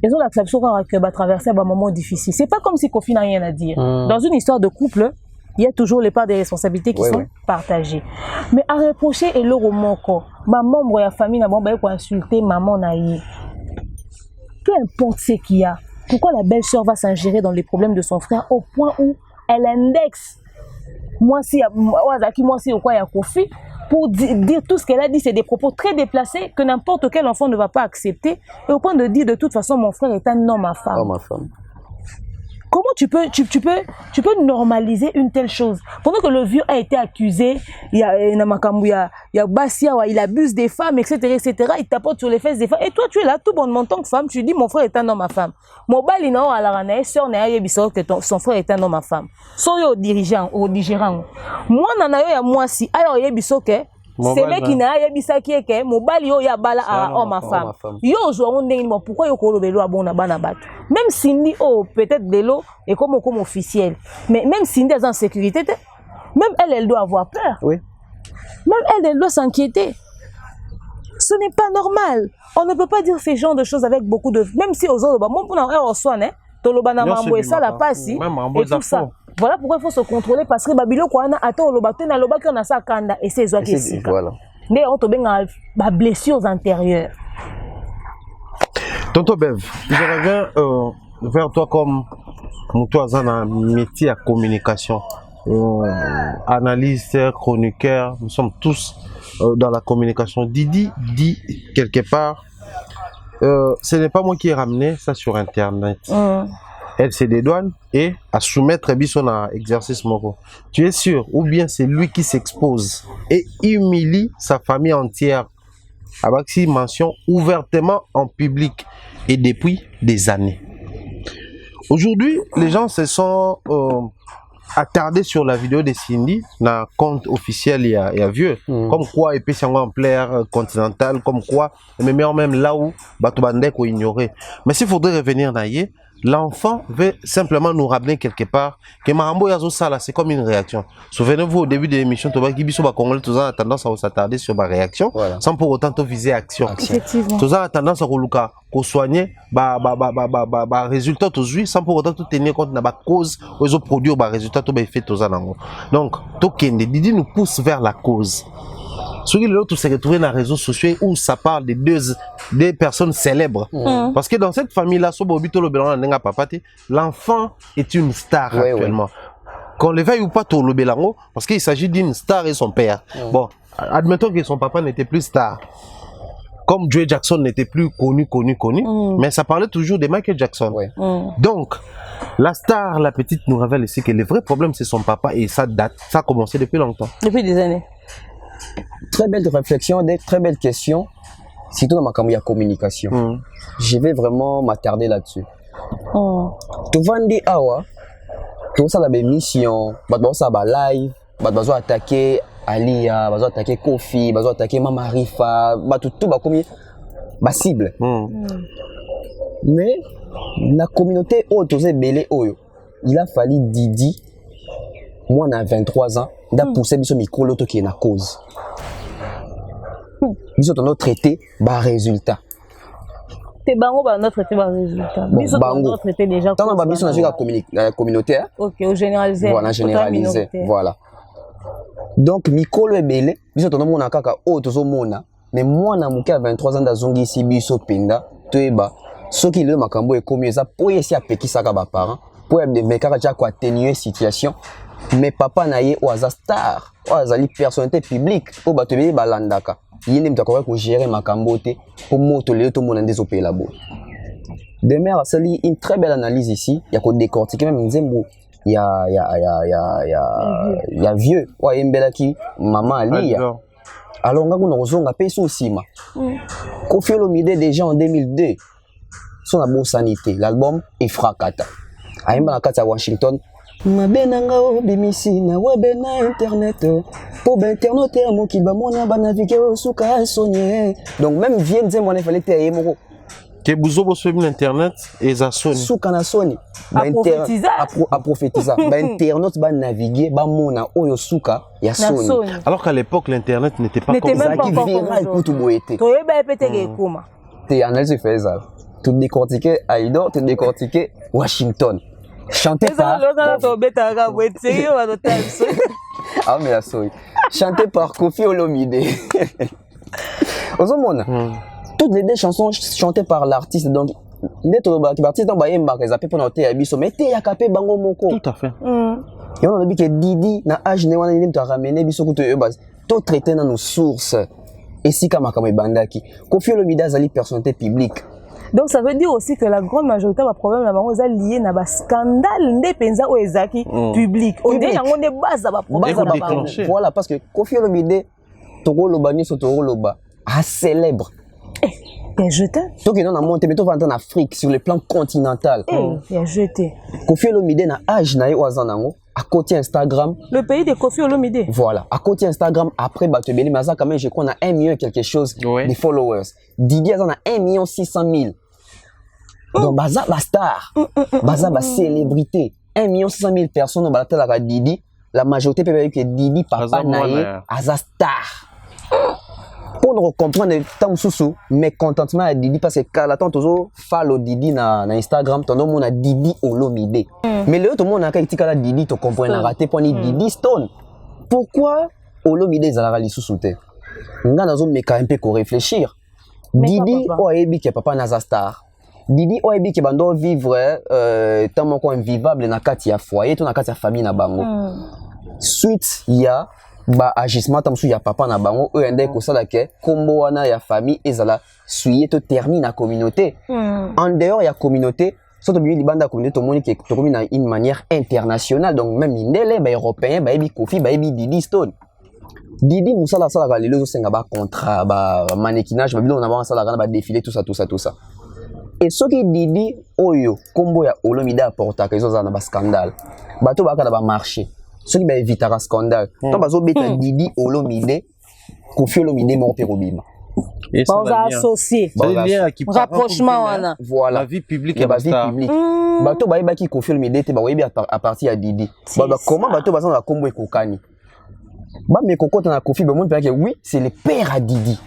ils ont l'acceptation que va traverser un moment difficile. C'est pas comme si Kofi n'a rien à dire. Dans une histoire de couple, il y a toujours les parts des responsabilités qui sont partagées. Mais à reprocher et le romoko, ma membre de la famille n'a pas insulter maman naïe. Peu importe ce qu'il y a, pourquoi la belle-sœur va s'ingérer dans les problèmes de son frère au point où elle indexe moi si au quoi il y a Kofi pour dire tout ce qu'elle a dit, c'est des propos très déplacés que n'importe quel enfant ne va pas accepter, et au point de dire de toute façon mon frère est un homme à femme. Homme à femme. Comment tu peux normaliser une telle chose? Pendant que le vieux a été accusé, il y a Bassia, il abuse des femmes, etc., il tapote sur les fesses des femmes. Et toi, tu es là, tout bonnement, en tant que femme, tu dis mon frère est un homme à femme. Mon bal, il que son frère est un homme à femme. Soyez au dirigeant, Moi, moi si, alors, c'est mec qui n'a pas qui est que mon bal yo ya bala à homme à femme. Yo zo on pourquoi yo kolo belo abona bana bat. Même Cindy peut-être de l'eau et comme officiel. Mais même Cindy est en sécurité, même elle doit avoir peur. Oui. Même elle doit s'inquiéter. Ce n'est pas normal. On ne peut pas dire ces genres de choses avec beaucoup de, même si aux autres mon pour en soin hein, tolobana mambo et ça la passe et tout ça. Voilà pourquoi il faut se contrôler, parce que Babilo Kouana attend le bateau dans le bac on a ça kanda et c'est qui est voilà. Mais on te bien à blessures antérieures. Tonton Bev, je reviens vers toi comme toi dans un métier à communication, analyste, chroniqueur, nous sommes tous dans la communication. Didi dit quelque part, ce n'est pas moi qui ai ramené ça sur Internet. Elle se dédouane et à soumettre son exercice moro. Tu es sûr? Ou bien c'est lui qui s'expose et humilie sa famille entière avec ses mentions ouvertement en public et depuis des années. Aujourd'hui, les gens se sont attardés sur la vidéo de Cindy, dans le compte officiel il y a vieux. Comme quoi, et puis c'est en plaire continental, comme quoi, mais même là où Batobandek ou ignoré. Mais s'il faudrait revenir naïe, l'enfant veut simplement nous ramener quelque part que Marambo Yazo Sala, c'est comme une réaction. Souvenez-vous, au début de l'émission, Congolais, tous a tendance à s'attarder sur ma réaction, sans pour autant viser action. Effectivement. Tous a tendance à soigner, résultat aujourd'hui, sans pour autant tenir compte de la cause, aux autres produits, résultat, tout fait tous en. Donc, Tokende, Didi nous pousse vers la cause. Ce qui est l'autre, c'est retrouvé dans les réseaux sociaux où ça parle de des personnes célèbres. Parce que dans cette famille-là, l'enfant est une star actuellement. Qu'on le veuille ou pas, tout le bélango, parce qu'il s'agit d'une star et son père. Bon, admettons que son papa n'était plus star. Comme Joe Jackson n'était plus connu, mais ça parlait toujours de Michael Jackson. Donc, la star, la petite, nous révèle ici que le vrai problème, c'est son papa et ça date, ça a commencé depuis longtemps. Depuis des années. Très belle réflexion, des très belles questions, surtout dans ma campagne de communication. Je vais vraiment m'attarder là-dessus. Tu vas dire, tout ça, la mission, ça va live, tu vas attaquer Alia, tu vas attaquer Kofi, tu vas attaquer Mama Rifa, tout va comme cible. Mais la communauté, il a fallu Didi, moi, on a 23 ans, d'à pousser le micro l'autre qui est la cause. Nous avons traité par résultat. C'est bango ba notre traité par résultat. Nous avons traité déjà. Tant on a besoin de communautaire. OK, au généralisé. Voilà, généralisé. Voilà. Donc micro le belé, nous avons mon kaka auto mona, mais moi na muka 23 ans d'azongi ici biso penda, toeba. Ce qui le makambo est comme ça pour essayer à pékisa ka ba parents, pour me kaka kwa atténuer situation. Mais papa naye ou aza star, ou azali personnalité publique, ou batobé balandaka. Yene mtakora ko gérer makambo te pour motoler tout monde des opé là-bas. Demain, ça lit une très belle analyse ici, il y a ko décortiquer même Nzembo. Il y a vieux, ouais mbelaki maman ali. Alors nga kuna kozonga pe so sima. Kofi Olomide déjà en 2002. Son abo sanité, l'album Efrakata. Aimba na kata Washington. Mabenanga obimisi na web na internet pour internaute moki ba mona ba naviguer au suka sonye. Donc même vient dire mon fallait te moko que buzobo sur l'internet et za soni suka na soni a prophétiser ba internaute ba naviguer ba mona oyo suka ya soni. Alors qu'à l'époque l'internet n'était pas comme ça qui viral pour tout boité. To yeba pété ke kuma. Te analyse fait ça. tout décortiqué Aïdor, tout décortiqué Washington. Chanté par... Ah, mais la souris. Chanté par Kofi Olomide. Toutes les deux chansons chantées par l'artiste. Donc, l'artiste dans Baye Mbak, ils appellent pour noter Abisso. Mais t'es yakapé bango moko. Tout à fait. Et on a dit que Didi, na âge ne wana ni to ramener biso kuto yo base. To traiter dans nos sources. Et si kama kama bandaki. Kofi Olomide azali personnalité publique. Donc ça veut dire aussi que la grande majorité des problèmes là-bas sont liés à un scandale des pensa ou ezaki public. On dit yango ne base ba problème. Voilà parce que Kofi Olomide toko loba ni so toko loba a célèbre. Il a jeté. Donc on a monté mais to va en Afrique sur le plan continental. Il a jeté. Kofi Olomide na âge na yo azanango à côté Instagram. Le pays de Kofi Olomide. Voilà, à côté Instagram après Batubeli Maza quand même je crois on a 1 million et quelque chose de followers. Didier on a 1 600 000. Donc, Baza ba star, Baza ba célébrité. 1 600 000 personnes ont battu la Didi. La majorité peut dire que Didi, papa, naïe, Aza star. Pour nous comprendre le temps sous mais contentement à Didi parce que quand la toujours follow Didi na Instagram, tout le monde a Didi Olomide. Mais le tout le monde a dit que Didi, tu comprends, a raté pour Didi Stone. Pourquoi Olomide est les sous-soutés? On a un peu réfléchir. Didi, Oebi qui est papa Naza star. Didi Oebi qui bando vivre tant mon coin vivable na kati ya foyer, tout na kati ya famille na bango. Suite ya ba agissement tam sou ya papa na bango eux ndé ko sala ke kombo wana ya famille ezala suyer to termine na communauté. En dehors ya communauté, surtout bien libanda communauté to moni ke to komi na une manière internationale donc même indélé ba européen ba ebi Kofi ba ebi Didi Stone. Didi musala sala ka lelo senga ba contrat ba mannequinage ba bilo na ba sala ka ba défilé tout ça. Et ce qui Didi Oyo, combo ya Olomide apporta que ça na ba scandale. Bato ba ka na ba marché. Ce qui ba évitera scandale. Tant bazo beta Didi Olomide, Kofi Olomide mo perobima. Et ça va associer. Rapprochement wana. Voilà. La vie publique et la vie publique. Bato ba ki Kofi Olomide te ba webi à partir ya Didi. Ba comment bato ba na combo ekokani. Ba me kokota na Kofi ba monde peut que oui, c'est le père à Didi.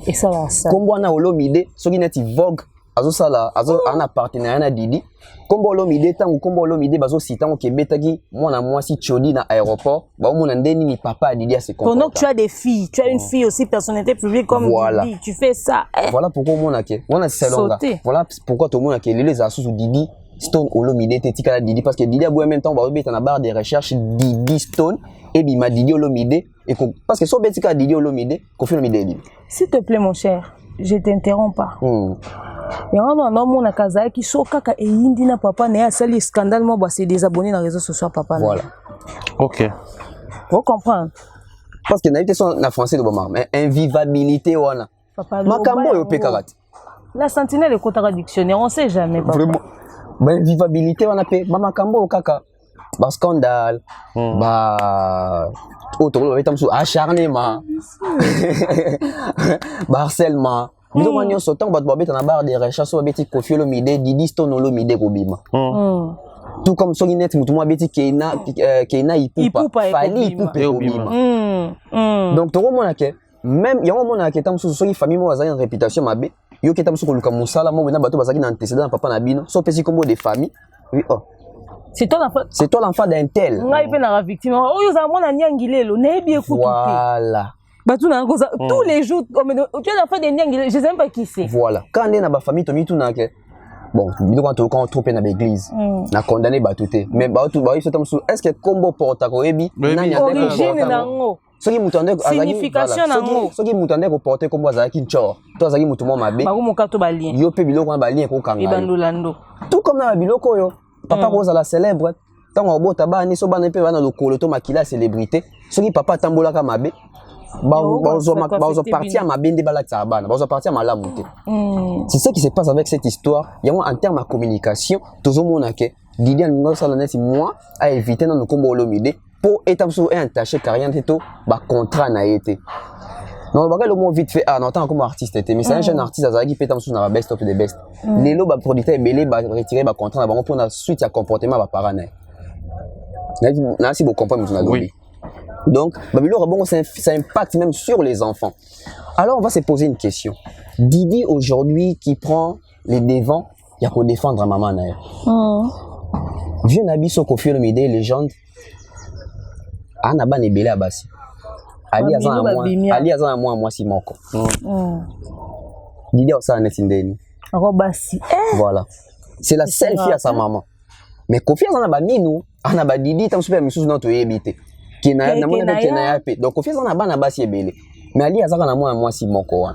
Et ça va ça. Combo na Olomide, ce qui net vogue azo sala azo ana partenaire na Didi kombo Olomide tango kombo Olomide bazo sitango ke betaki mwana mwasi chodi na aéroport ba mona ndeni ni papa Didi a se comporter. Pendant que tu as des filles, tu as une fille aussi personnalité publique comme Didi, tu fais ça. Voilà pourquoi mona ke mona selonga. Voilà pourquoi tout mona ke les asus Didi Stone Olomide te tika Didi parce que Didi a beau en même temps ba beta na barre de recherche Didi Stone et bima Didi Olomide et parce que so betika Didi Olomide Kofi Olomide. S'il te plaît mon cher, je t'interromps pas. Et on a un kaza qui kaka et indi na papa ne a sali scandale mo ba se désabonner dans les réseaux sociaux papa. Voilà. OK. Vous comprenez? Parce que n'avait son na français de bon mais invivabilité wana. Papa Makambo yo pe karate. La sentinelle est contre dictionnaire, on sait jamais papa. Vraiment. Ben vivabilité wana pe makambo kaka. Ba scandale. Ba autour de tamsu acharnement. Harcèlement. Nous avons sauté en na barre de recherche sur Betty Kofi Olomide, Didi Stone Olomide Robima. Tout comme sur net, nous avons Betty Keina Ipupa, Fali Ipupa Robima. Donc tout le monde a même il y a un moment qui est sur une famille moi une réputation mabe. Yo qui est sur le Kamusala moi na bato bazaki na antécédent papa na bino. So petit combo de famille. Oui oh. C'est toi l'enfant. C'est toi l'enfant d'un tel. Ngai pe na victime. Oh yo za mona nyangilelo, na bien écoute. Voilà. Tous les jours, tu as fait des niangues, je ne sais même pas qui c'est. Voilà. Quand on est dans ma famille, bon, quand on trouve dans l'église, on a condamné Batouté. Mais est-ce que combo porte à Koebi? Origine nango. Signification nango. Ce qui m'entendait ko porter comme Wazaki Chor. Toi Zaki Mutumo Mabe. Barumokato balien. Yo pe biloko na balien ko kanga. Ibandolando. Tout comme na biloko yo. Papa Rose la célèbre. Tant on bota ba ni so ba na pe na lokolo to makila célébrité. Ce qui papa tambola ka Mabe. Bazo partir à ma bende balata bana, bazo partir à ma lamute. C'est ce qui se passe avec cette histoire. Il y a en termes de communication, tout le monde a que Didi Almingo Salonet moi a évité dans nos combo Olomide pour être sur un taché carrière tout ba contrat na été. Non, bah le mot vite fait en tant comme artiste mais c'est un jeune artiste qui peut être sur la best of the best. Les lots ba producteur belé ba retirer ba contrat ba pour la suite à comportement ba parana. Na si vous comprenez mon avis. Donc, ça impacte même sur les enfants. Alors, on va se poser une question. Didi, aujourd'hui, qui prend les devants, il y a pour défendre maman. Vieux Nabiso Kofi Olomide, légende, Anaba Nebele Abasi. Ali Azan à moi, si moko. Didi, ça en est indéni. Voilà. C'est la seule fille à sa maman. Mais Kofi Azan a minou, Anaba Didi, tant super missus notre évité. Donc Kofi Azan a Basi Ebele. Mais Ali Azan a moi si moko.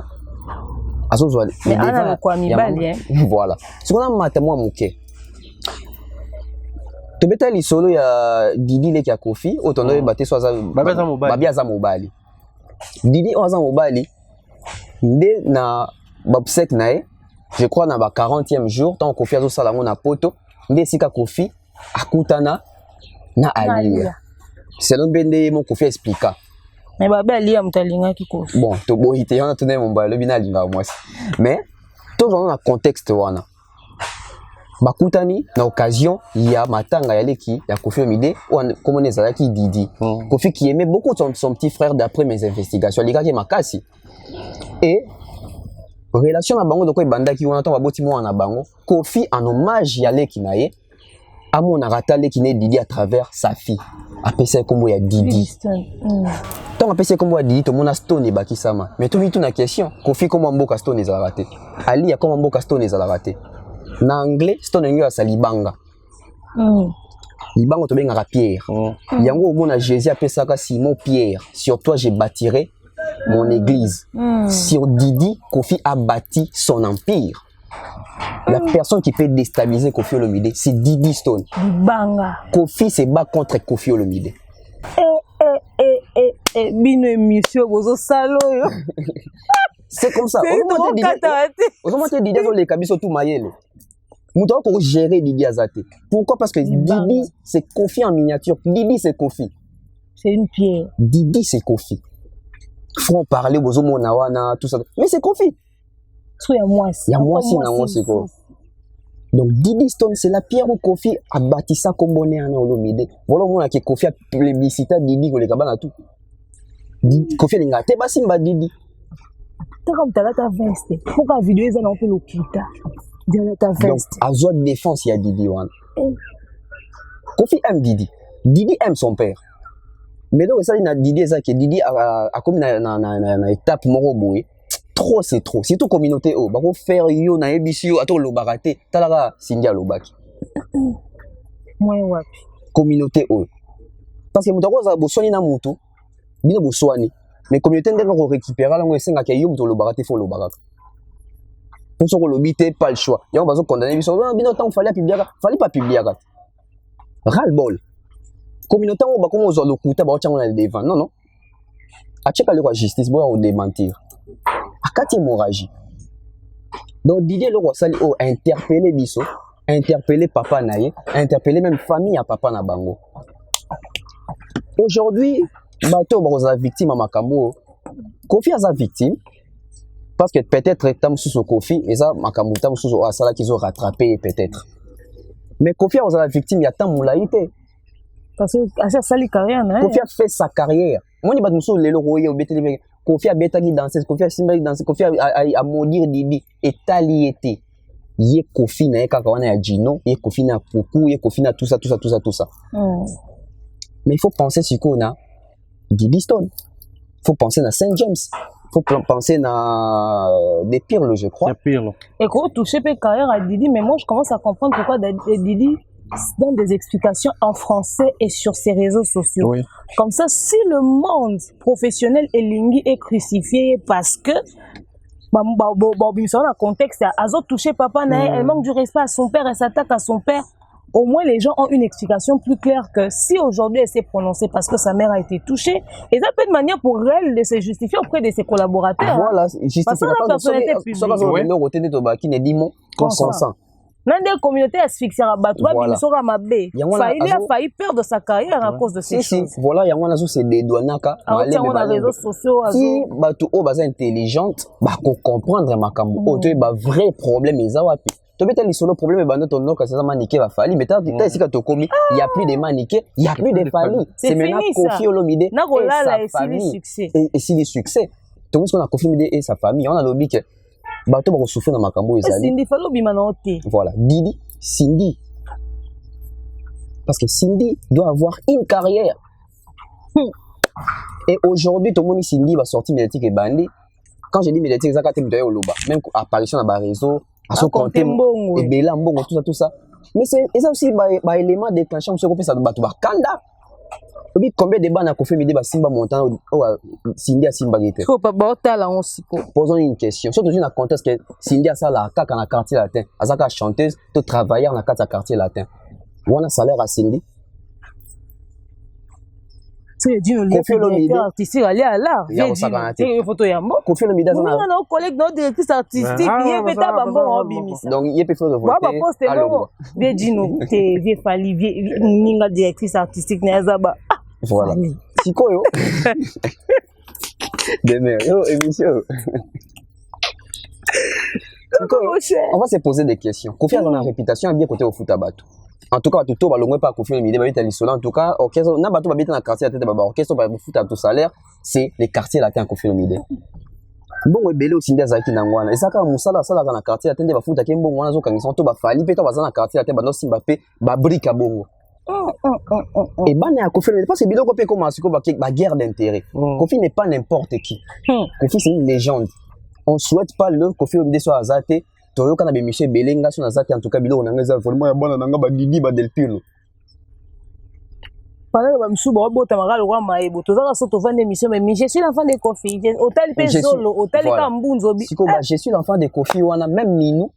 Mais Anna quoi mi bali. Voilà. Ce qu'on a maté moi mouké. Tu beta li solo ya Didi le ki a Kofi, autant de battre soit babia za mobali. Didi oza mobali. Nde na babsek nae, je crois na ba 40e jour, tant Kofi azo sala na poto, nde sika Kofi akutana na Alia. Selon bende mon Kofi expliqua. Mais babé Alia mutalinga ki Kofi. Bon, to bohité on a tourné mon balo bina linga moi. Mais tout dans un contexte wana. Bakutani na occasion il y a matanga ya leki ya Kofi Olomide ou comme on ezala ki Didi. Kofi qui aimait beaucoup son petit frère d'après mes investigations, les gars qui makasi. Et relation na bango doko ebandaki wana to baboti mo na bango, Kofi en hommage ya leki na ye amona ratale ki ne Didi à travers sa fille. Apesa kombo ya Didi. Tant apesa kombo ya Didi to mona Stone baki sama. Mais tout na question, Kofi kombo mboka Stone ezala raté. Ali ya kombo mboka Stone ezala raté. Na anglais Stone nyo sa libanga. Libanga to benga Pierre. Yango omona Jésus apesa ka Simon Pierre. Sur toi je bâtirai mon église. Sur Didi, Kofi a bâti son empire. La personne qui peut déstabiliser Kofi Olomide, c'est Didi Stone. Banga. Kofi se bat contre Kofi Olomide. Bino émission bozo salo yo. C'est comme ça. Aujourd'hui Didi dans les kabiso tout mayele. Nous devons gérer Didi Azate. Pourquoi? Parce que Didi c'est Kofi en miniature. Didi c'est Kofi. C'est une pierre. Didi c'est Kofi. Faut en parler bozo monawana tout ça. Mais c'est Kofi. Il y a moi c'est quoi. Donc Didi Stone c'est la pierre où Kofi a bâti ça comme bonnet en Olomide. Voilà mon que Kofi a plébiscité Didi ko le kabana tout. Kofi linga te basimba Didi. Comme ta veste. Pourquoi vidéo ils ont un peu le kita. Ta veste. Donc à zone de défense il y a Didi wan. Kofi aime Didi. Didi aime son père. Mais donc ça il a Didi ça que Didi a comme na étape moro boy. Trop c'est trop. C'est tout communauté oh. Bako faire yo na ebisio ato lo baraté. Talaga Sindia Lobaki. Moi wapi. Communauté oh. Parce que mutako za bosoni na mutu. Bino boswani. Mais communauté ndenge ko récupérer la ngo senga ke yo mutu lo baraté fo lo baraka. Pour ça ko lobité pas le choix. Yo bazo condamner biso bino tant fallait pas publier. Ras le bol. Communauté on ba komo zo lo kuta ba otchanga na devant. Non. A checker la justice bo on démentir. Akati hémorragie. Donc Didier le Rosali a interpellé biso, interpellé papa naye, interpellé même famille à papa na bango. Aujourd'hui, bateau ba victime à makambo. Kofi a sa victime parce que peut-être tam sous Kofi et ça makambo tam sous asala qu'ils ont rattrapé peut-être. Mais Kofi a sa victime il y a tant moulaïté. Parce que ça sali carrière na. Kofi a fait sa carrière. Moi ni ba muso lelo roye obeteli Kofi a betagi danser, Kofi a simbali danser, Kofi a maudire Didi et taliété. Yé Kofi na kaka wana ya Gino, yé Kofi na Poku, yé Kofi na tout ça. Mais il faut penser sur qu'on a Didi Stone. Il faut penser à Saint James. Il faut penser à des Pirlo, je crois. Des Pirlo. Et quand toucher pe carrière à Didi, mais moi je commence à comprendre pourquoi Didi donne des explications en français et sur ses réseaux sociaux. Oui. Comme ça, si le monde professionnel et lingui est crucifié parce que dans le contexte, Azo touché papa, elle manque du respect à son père, elle s'attaque à son père. Au moins, les gens ont une explication plus claire que si aujourd'hui elle s'est prononcée parce que sa mère a été touchée, et ça peut être une manière pour elle de se justifier auprès de ses collaborateurs. Voilà, justifier la personnalité publique. Consent. Dans des communautés asphyxiées, il a failli perdre sa carrière à cause de ces choses. Voilà, il y a c'est des douanaka. Les réseaux sociaux. Si tu es intelligente, comprendre ma vrai problème, Tu as les solo problème, ton nom, quand ça maniqué va fallir. Mais tu as ici quand tu commis, il n'y a plus de maniqué, il n'y a plus de falli. C'est maintenant Kofi Olomide et sa famille. Et si les succès. Tu vois ce qu'on a Kofi Olomide et sa famille. On a l'objet que bateau va souffrir dans ma cambo. Voilà. Didi, Cindy. Parce que Cindy doit avoir une carrière. Et aujourd'hui, tout le monde Cindy va sortir médiatique et bandé. Quand je dis médiatique, c'est quand tu au même apparition dans le réseau, à son compte, et Bella, tout ça. Mais c'est aussi un élément déclenchant, ce qu'on fait ça de Batouba Kanda. Combien de bandes a fait Midi Simba montant Cindy à Simba Gete? Posons une question. Surtout dans le contexte que Cindy a ça la caca dans le quartier latin. A ça la chanteuse, tout travailleur dans le quartier latin. On a salaire à Cindy. C'est du directeur artistique aller à l'art. Il y a un photo yambo. Kofi Olomide on a un collègue notre directrice artistique il est beta bambo bimisa. Donc il est peut faire voter. Ba poste bon. Bien dino te vie fali ninga directrice artistique na zaba. Voilà. Siko yo. Demain yo émission. On va se poser des questions. Kofi a une réputation bien côté au foot à bateau. En tout cas, tout va le pas Kofi Olomide, en tout cas, orchestre, n'a pas tout dans le quartier latin, orchestre, va foot à tout salaire, c'est les quartiers latins Kofi Olomide. Bon, belé aussi des zaki nangwana. Et ça quand musala sala dans le quartier latin, va foot à quel bon wana zo kangi sont ba fali, peut-être va dans le quartier latin, ba no simba pe, ba brique bongo. Et ban à Kofi Olomide, parce que biloko pe comme asiko ba guerre d'intérêt. Kofi n'est pas n'importe qui. Kofi c'est une légende. On souhaite pas le Kofi Olomide soit azaté. Toyo kana be Michel Belenga sur nazati en tout cas bilo onanga za vraiment ya bana nanga ba Didi ba Delpino. Pendant que Bamsou ba bota mara le roi maebo tozaka so to vendre émission mais je suis l'enfant de Kofi hôtel pe solo hôtel ka mbunzo bi. Siko ba je suis l'enfant de Kofi wana même Ninou.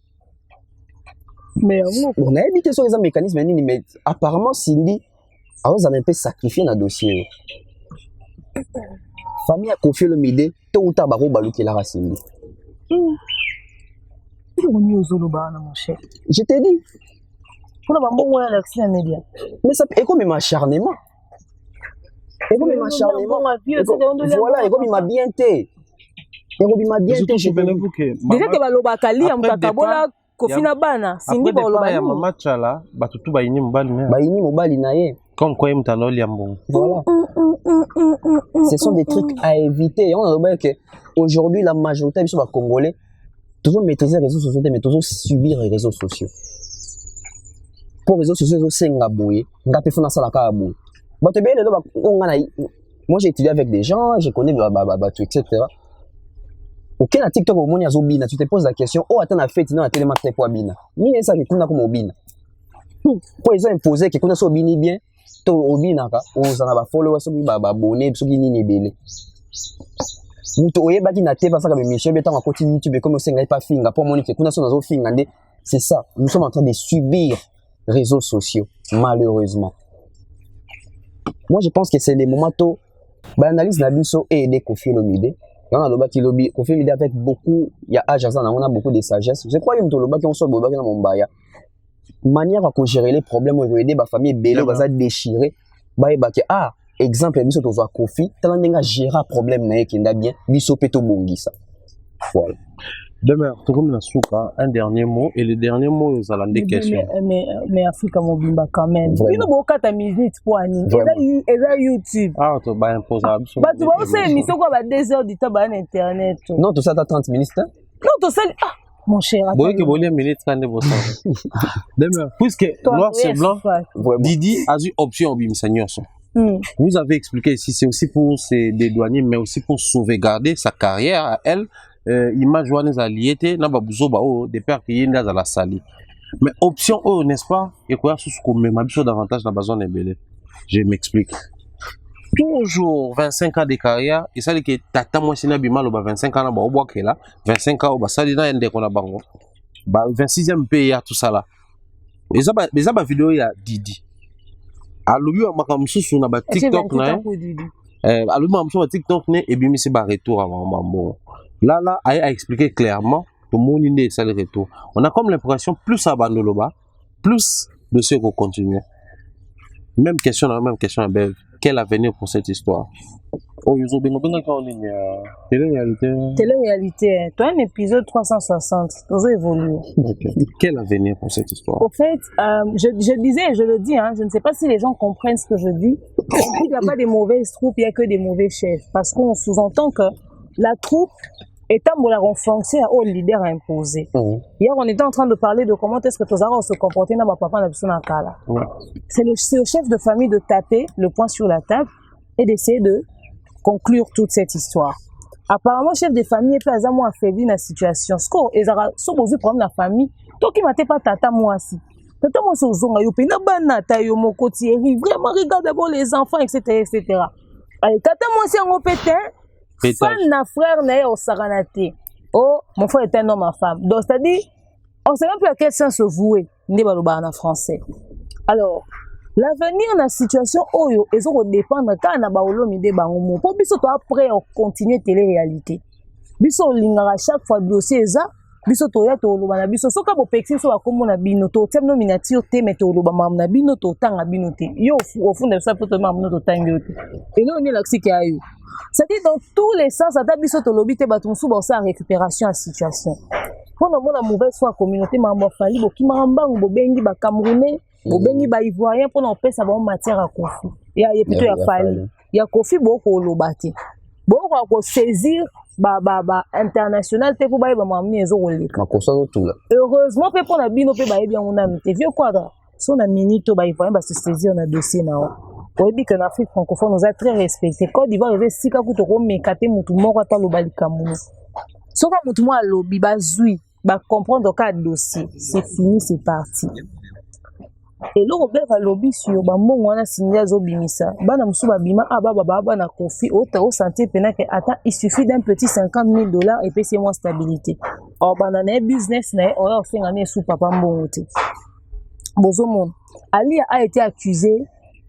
Mais on a évité sur les mécanismes ni mais apparemment Cindy a osé un peu sacrifier na dossier. Famille a Kofi Olomide to uta ba roba lukela ra Cindy. Je t'ai dit. Mais ça est comme un acharnement. Et comme un acharnement. Voilà, et comme il m'a bien été. Et comme il m'a bien été. Déjà que Baloba Kali, on t'a kabola Kofina Bana. Cindy Baloba. Il y a un match là, Batutu Baini Mobali. Baini Mobali Naye. Comme quoi, il t'en a liambon. Voilà. Ce sont des trucs à éviter. On a dit que aujourd'hui, la majorité des Congolais. Toujours maîtriser les réseaux sociaux, mais toujours subir les réseaux sociaux. Pour les réseaux sociaux, c'est un gaboué. Un gars peut faire ça la caboué. Moi, j'ai étudié avec des gens, je connais tout, etc. Auquel TikTok au monde, tu te poses la question, oh, attends, la fête, non, la télé, pour Bina. Mais ça, c'est comme Obina. Pour ils ont imposé que quand on Obini bien, to Obina, on s'en a follow, on s'en a abonné, on s'en a c'est ça, nous sommes en train de subir les réseaux sociaux, malheureusement. Moi, je pense que c'est des moments où l'analyse Nabiso et aider Kofi Olomide. On a le Kofi Olomide avec beaucoup, il y a on a beaucoup de sagesse. Je crois que on sort de Mombaya. Manière à gérer les problèmes, on aider ma famille, Bélo, va déchirer. Ah, exemple, biso to va Kofi, talandenga gérer problème na yekenda bien, biso peto bongisa. Voilà. Demain, comme la souka, un dernier mot, et le dernier mot, nous allons des questions. Mais Afrique, mon bimba quand même. Il y a beaucoup de musique pour Annie. Et là, YouTube. Ah, tu vas imposer. Bah, tu vois, c'est une quoi, 2 heures du temps, Internet. Non, tout ça, t'as 30 minutes. Non, tout ça, ah, mon cher. Bon, que vous voulez minutes, quand vous Demain, puisque noir c'est blanc, Didi a eu option au Bimsanios. Vous avez expliqué ici, c'est aussi pour se dédouaner, mais aussi pour sauvegarder sa carrière à elle. Image joyeuse alliée, n'a pas besoin de pères qui sont dans la salle. Mais option, n'est-ce pas? Et quoi, ce qu'on met ma biche davantage dans la zone belé. Je m'explique. Toujours 25 ans de carrière, et ça dit que tata moi si n'a pas 25 ans, au bois là, 25 ans, ça dit n'a qu'on a bango. 26e pays tout ça là. Et ça, ma vidéo il y a Didi. Alobi wa makamsu sur na TikTok na. Alobi makamsu sur TikTok ne et bimi c'est ba retour à mambo. Là, a expliqué clairement que mon idée c'est le retour. On a comme l'impression plus ça bandoloba, plus de ce qu'on continue. Même question à Bev. quel avenir pour cette histoire? Oh, ils ont bien en ligne. Télé-réalité, toi, un épisode 360, nous évolué. Quel avenir pour cette histoire? Au fait, je disais, je le dis, hein, je ne sais pas si les gens comprennent ce que je dis. Il n'y a pas de mauvaises troupes, il n'y a que des mauvais chefs. Parce qu'on sous-entend que la troupe est en fonction au leader imposé. Hier, on était en train de parler de comment est-ce que Tozara se comporter dans ma papa na kala. C'est le chef de famille de taper le poing sur la table et d'essayer de conclure toute cette histoire. Apparemment, chef de famille est pas moins affaibli dans la situation. Ce qu'on est besoin de la famille, toi qui m'as pas tata moi aussi. Tata moi c'est aux ongles, yo pena banata yo mon côté, vraiment regarde d'abord les enfants, etc., etc. Allez, tata moi c'est un pétain, fan na frère na au saranate. Oh, mon frère est un homme à femme. Donc c'est-à-dire, on sait même plus à quel sens se vouer. N'est pas le bar en français. Alors, l'avenir dans la situation oyo ezo ko dépendre quand na ba olomi de bango pour biso to après on continuer télé-réalité biso lingara chaque fois dossier eza biso to ya to loba na biso soka bo pexi so akomo na bino to tem nominature te mais to loba mam na bino to tanga bino te yo au fond de ça peut to mam no to tanga te et là on est là qui a eu c'est-à-dire dans tous les sens ata biso to lobi te batum sou ba sa récupération à situation pour na mona mauvaise foi communauté mambo fali bo ki mambango bo bengi ba camerounais bobengi ba ivoirien pour na pesa ba matière à Kofi ya plutôt ya fali ya Kofi boko lobate boko ko saisir ba international te pour ba mammi ezo roleka makosa tout là heureusement pe pour na bino pe ba bien on a te vieux quoi son na minute ba ivoirien ba se saisir na dossier na o dit que l'Afrique francophone nous a très respecté Côte d'Ivoire avait sika kuto ko mekate mutu moko ata lobalika muno soka mutu mo alobi ba zui ba comprendre ka dossier c'est fini c'est parti. Et là, on va lobby sur bambon wana sindia zo bimisa. Bana musu ba bima aba na Kofi au santé pena que attends il suffit d'un petit $50,000 et puis c'est moins stabilité. Or bana na business na on a fait ngane sous papa mbongote. Bozo mon. Ali a été accusé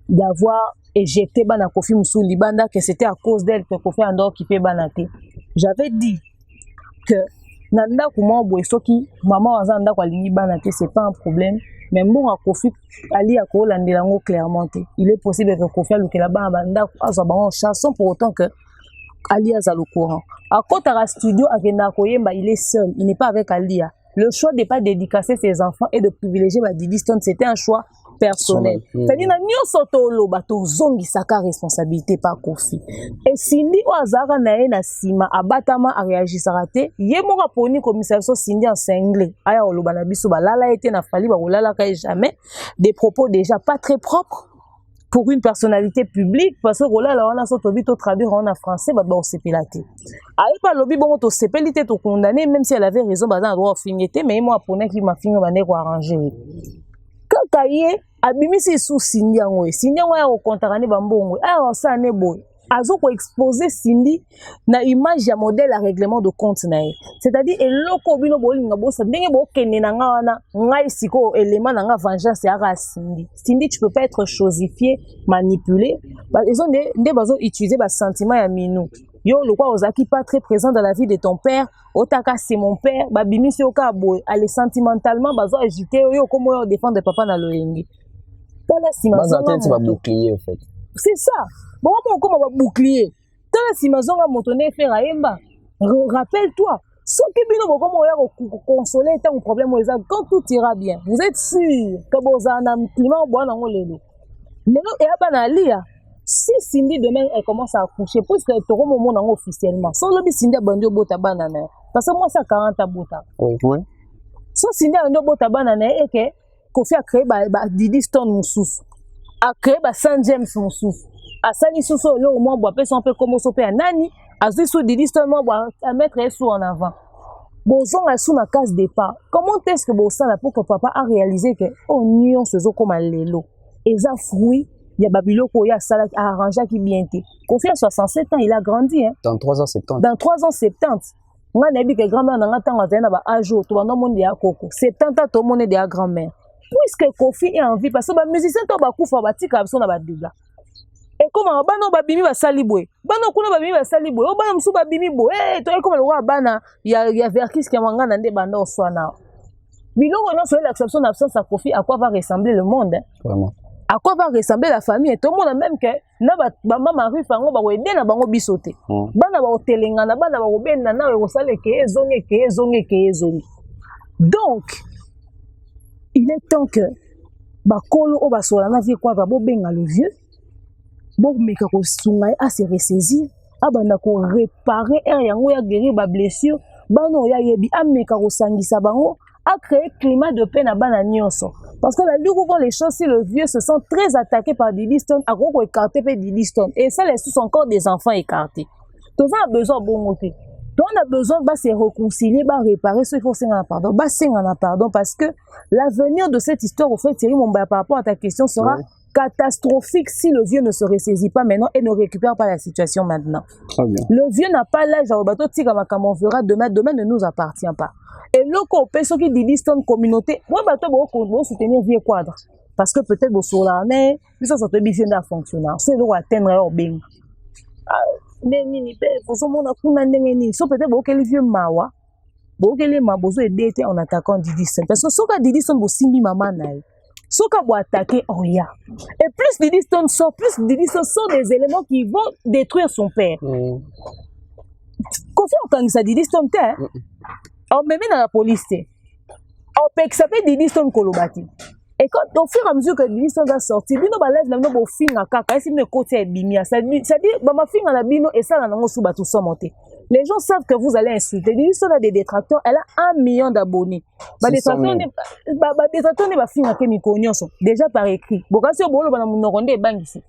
d'avoir éjecté bana Kofi musu libanda que c'était à cause d'elle que Kofi ando occupé banate. J'avais dit que nanda kuma boy soki maman azanda kwa lingi banate c'est pas un problème. Mais bon, à Kofi, Ali a Kolandelango clairement. Il est possible que Kofi a là-bas en chanson pour autant que Ali a le courant. À côté de studio, il est seul. Il n'est pas avec Alia. Le choix de ne pas dédicacer ses enfants et de privilégier Didi Stone, c'était un choix personnel. C'est-à-dire que nous sommes saka responsabilité par Kofi. Et Cindy Oazara nae na sima abatama a réagi sarate. Yemora poni commissaire Cindy en cinglé. Aya oloba na biso ba lala été na fali ba lala ka jamais des propos déjà pas très propres pour une personnalité publique parce que là on a sorti to traduire en français ba on s'épilate. Aïe pas lobby bon to s'épilité to condamné même si elle avait raison ba dans droit finité mais moi pour qui m'a fini ba ne ko arranger. Kakaye abimisi sous Cindy yango ya okontakane bambongo alors ça ne boy azo ko exposer Cindy na image ya modèle à règlement de compte na c'est-à-dire eloko bino bolinga bosa ndenge bo kende na nga wana ngai siko élément na nga vengeance ya Cindy tu peux pas être chosifié manipulé ils ont des bazo utiliser ba sentiment ya minu yo le quoi ozaki pas très présent dans la vie de ton père otaka c'est mon père ba bimisi oka boy aller sentimentalement bazo agiter yo comme yo défendre papa na loyengi. Bouclier, en fait. C'est ça. Bon, comment on va bouclier? Tant si ma zone a montonné faire à Emba, rappelle-toi, ce qui est bien, comment on va consoler tant problème quand tout ira bien. Vous êtes sûr que vous avez un climat bon dans le lot. Mais non, et à Banalia, si Cindy demain elle commence à accoucher, puisque tu auras mon nom officiellement, sans le Cindy a bandu au bota banane. Parce que moi, ça 40 à bota. Oui. Sans Cindy a un bota banane et que Kofi a créé Didi Stone Moussous, a créé Saint James Moussous, a Sani Sousso, là au moins, on peut s'en faire comme on à Nani, a Zissou Didi Stone, à mettre sous en avant. Bonjour, à sous ma case départ. Comment est-ce que Bossan, pour que papa a réalisé que, oh, nion, ce zo comme un lélo. Et ça, fruit, il y a Babylon, il y a Salah, a arrangé qui bien été. Kofi a 67 ans, il a grandi, hein. Dans 3 ans 70. Dans 3 ans 70. Moi, je dis que grand-mère, on a un jour, tout le monde est à Coco. 70 ans, tout le monde est à grand-mère. Puisque Kofi est en vie parce que les musiciens sont bakoufa batika absona badega et comment bano babimi ba salibwe bano kuna babimi ba salibwe o bana musu babimi bo to comme le roi bana ya verkis qui manga na nde banda oswana bilongo non sur l'exception d'absence à Kofi à quoi va ressembler le monde hein? Vraiment à quoi va ressembler la famille et tout le monde même que na ba mama rue fango ba ko aider na bango bisote bana ba otelenga na bana ba ko benda na ko sala ke ezongi donc il est temps que bakolo o basola na vie kwa bo benga le vieux bo meka ko sunga a se ressaisir abanda ko réparer yango ya guérir ba blessure bano ya yebi ameka ko sangisa bango a créé climat de paix na bana nyonso parce que la lugu quand les choses si le vieux se sent très attaqué par Diddy Stone a ko écarter pe Diddy Stone et ça les sous encore des enfants écartés tout ça a besoin bon côté donc on a besoin de se réconcilier ba réparer ce il faut s'en pardon parce que l'avenir de cette histoire au fait Thierry Mombaya par rapport à ta question sera catastrophique si le vieux ne se ressaisit pas maintenant et ne récupère pas la situation maintenant. Très bien. Le vieux n'a pas l'âge à bateau on verra demain ne nous appartient pas. Et le copé ce qui dit Stone communauté, moi bateau bon soutenir vieux quadre parce que peut-être sur l'année, ça peut bien fonctionner. C'est le atteindre au bing. Mais nini pe faut mon akuna ndengeni so peut-être bon quel vieux mawa. Bon quel ma besoin d'aider en attaquant Diddy Stone parce que so ka Diddy Stone bo simbi maman naï. Soka bo attaquer Oya. Et plus Diddy Stone sort, des éléments qui vont détruire son père. Confiance quand ça Diddy Stone on met dans la police. On peut que ça fait Diddy Stone kolobati. Et quand au fur et à mesure que Diddy Stone va sortir, bino ba lève na no bo finga kaka, si me côté bimia, ça dit ba ma finga na bino et ça na ngo sous batou monter. Les gens savent que vous allez insulter. Diddy Stone a des détracteurs, elle a 1 million d'abonnés. Ba détracteurs ne ba finga ke mikonyoso déjà par écrit. Bokasi obolo bana munoronde bangisi.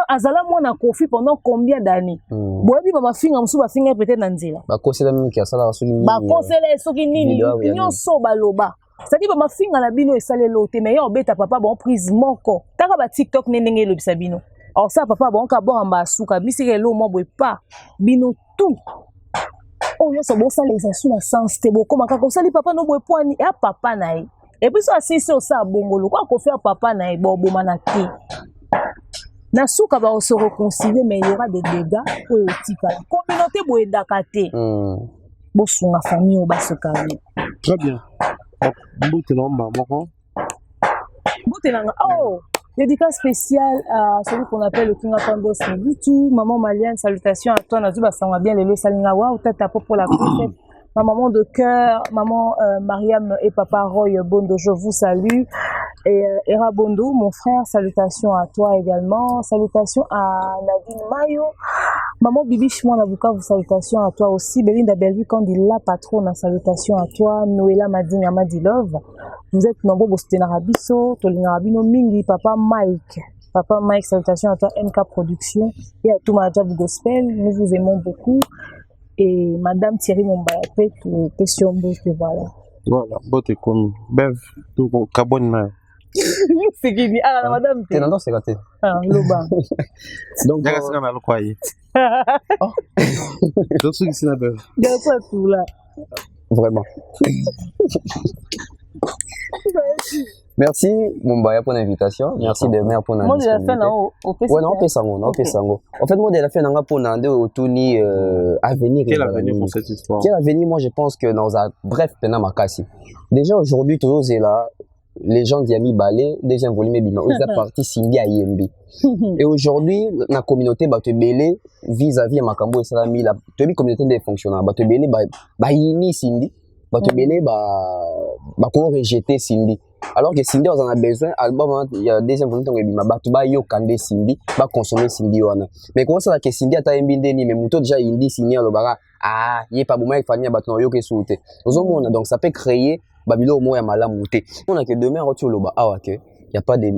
Azala mona kofi pendant combien d'années? Boyebi ba mafinga musu ba finga peut-être na nzela. Ba kosela mimi ki asala soki nini. Ba kosela soki nini? Nyonso baloba. C'est-à-dire ba mafinga na bino esale lote mais yo beta papa bon prise moko. Taka ba TikTok nenenge lo bisabino. Alors ça papa bon ka bon amba suka bisike lo mo boy pas bino tout. Oh yo so bon ça les asu na sens te boko maka ko sali papa no boy poani e papa na e. Et puis ça si so ça bongolo quoi ko faire papa na e bo manaki. Na souka va se réconcilier mais il y aura des dégâts pour tika. La communauté boy dakate. Bo sunga famille o basokani. Très bien. Boutelanga moko. Boutelanga oh dédicace spéciale à celui qu'on appelle le Kinga Pandos Mobutu, maman malienne, salutations à toi Nazuba Sanga bien le Salinga wa tata pour la fête. Ma maman de cœur, maman Mariam et papa Roy Bondo, je vous salue. Et Era Bondo, mon frère, salutations à toi également. Salutations à Nadine Mayo. Maman Bibi Chimon Nabuka, vous salutations à toi aussi. Belinda Bellevue, Candila Patron, salutations à toi. Noëlla Madine Amadilove. Vous êtes nombreux pour soutenir Abisso, Tolinarabino Mingi, papa Mike. Papa Mike, salutations à toi, MK Production. Et à tout Majab Gospel, nous vous aimons beaucoup. Et Madame Thierry Mombaya, tout question voilà. Voilà, bote comme Bev, tout Kabona. C'est qui dit ah Madame. T'es dans c'est côté. Ah Loba. Donc Jaga sanga na lo kwaye. Oh. Donc ce qui c'est na Bev. Garde pas tout là. Vraiment. Merci Mombaya pour l'invitation. Merci Demer pour l'invitation. Moi de la fin là ouais non on peut sango, non on peut sango. En fait moi de la fin nanga pour nande autouni avenir. Quel avenir pour cette histoire? Quel avenir? Moi je pense que dans un bref pena makasi. Déjà aujourd'hui tous est là. Les gens d'Yami Balé, deuxième volume bima, ils ont parti Cindy à Yembi. Et aujourd'hui, la communauté va te belé vis-à-vis de Makambo et Salami, la communauté des fonctionnaires, va te belé, bah yini Cindy, va te belé, bah qu'on rejeter Cindy. Alors que Cindy, on en a besoin, album, il y a deuxième volume bima, bah tu vas yo kande Cindy, bah consommer Cindy wana. Mais comment ça que Cindy a ta mbinde ni, mais mouto déjà Indi signé le bara, ah, yé pas bon mais famille bah tu yo que souté. Donc ça peut créer Babilo au moins mala mouté. On a que demain retour le bas. Ah ok. Il y a pas des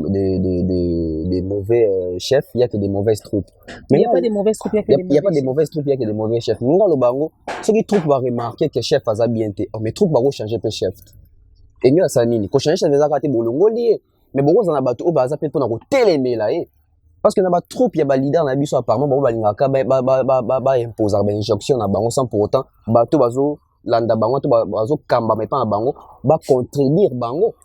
mauvais chefs, il y a que des mauvaises troupes. Mais il y a pas des mauvaises troupes, il y a pas des mauvaises troupes, il y a que des mauvais chefs. Nous dans le bango, ceux qui troupes va remarquer que chef a bien été. Mais troupes va changer peu chef. Et mieux ça nini. Ko changer chef va rater bolongo lié. Mais bon on a bateau au baza peut on a télémé là parce que na ba troupe il y a ba leader na biso apparemment ba lingaka ba imposer ba injonction na bango sans pour autant bateau bazo landa bango to bazo kamba mais pas bango ba contredire bango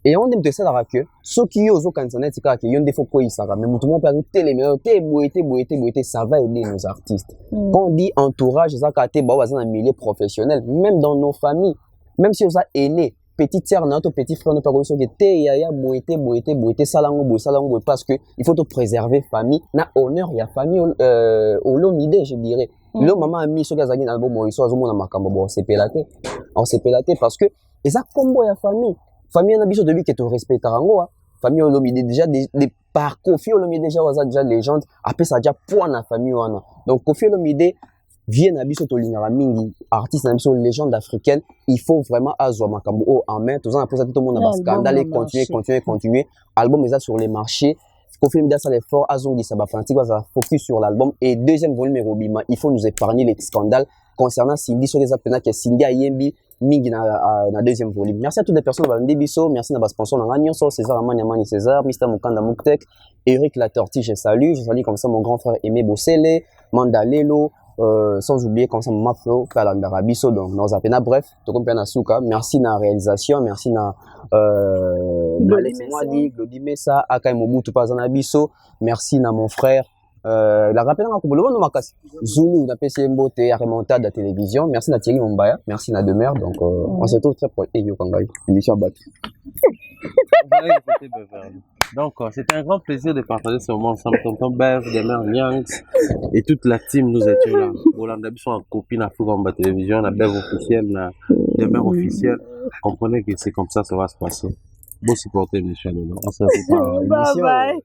et on aime te ça la que ceux qui osent cancer tika que yon défaut quoi ça mais tout le monde peut télémérer boité ça va aider nos artistes quand on dit entourage ça ka te ba bazana milieu professionnel même dans nos familles même si on a aîné petite sœur notre petit frère ne pas comme ça que te yaya boité salango parce que il faut te préserver famille na honneur ya famille au lomide je dirais le maman a mis ce gazagi dans album Moïse azo mona makambo bon c'est pélaté parce que eza combo ya famille na biso de lui que te respecter rango famille au lomide déjà des par Kofi Olomide déjà waza déjà légende après ça déjà point na famille wana donc Kofi Olomide vient na biso to lingara mingi artiste na biso légende africaine il faut vraiment azwa makambo en main tout ça après ça tout le monde a scandale et continuer album est sur les marchés Kofi Olomide ça l'effort azongi ça ba fanatique va focus sur l'album et deuxième volume Robima il faut nous épargner les scandales concernant Cindy sur les appels que Cindy a yembi mingi na deuxième volume. Merci à toutes les personnes qui ont biso, merci à nos sponsors César Amani César, Mr Mukanda Muktek, Eric La Tortue, je salue comme ça mon grand frère Aimé Bossele, Mandalelo, sans oublier comme ça mon mafio Kalandara Biso donc nos appels bref, tout comme na Souka, merci na réalisation, merci na Glody Messa, Akai Mobutu Pazana Biso, merci na mon frère la rappel à Kubolo no makasi Zulu na PC Mbote à remontada de télévision merci na Thierry Mombaya merci na Demer donc on se retrouve très proche et yo kangai émission bat donc c'était un grand plaisir de partager ce moment ensemble tonton Bev Demer Nyangs et toute la team nous étions là Rolanda Bisson en copie na Fugamba télévision na Bev officiel na Demer officiel comprenez que c'est comme ça va se passer beau supporter Michel on se retrouve bye bye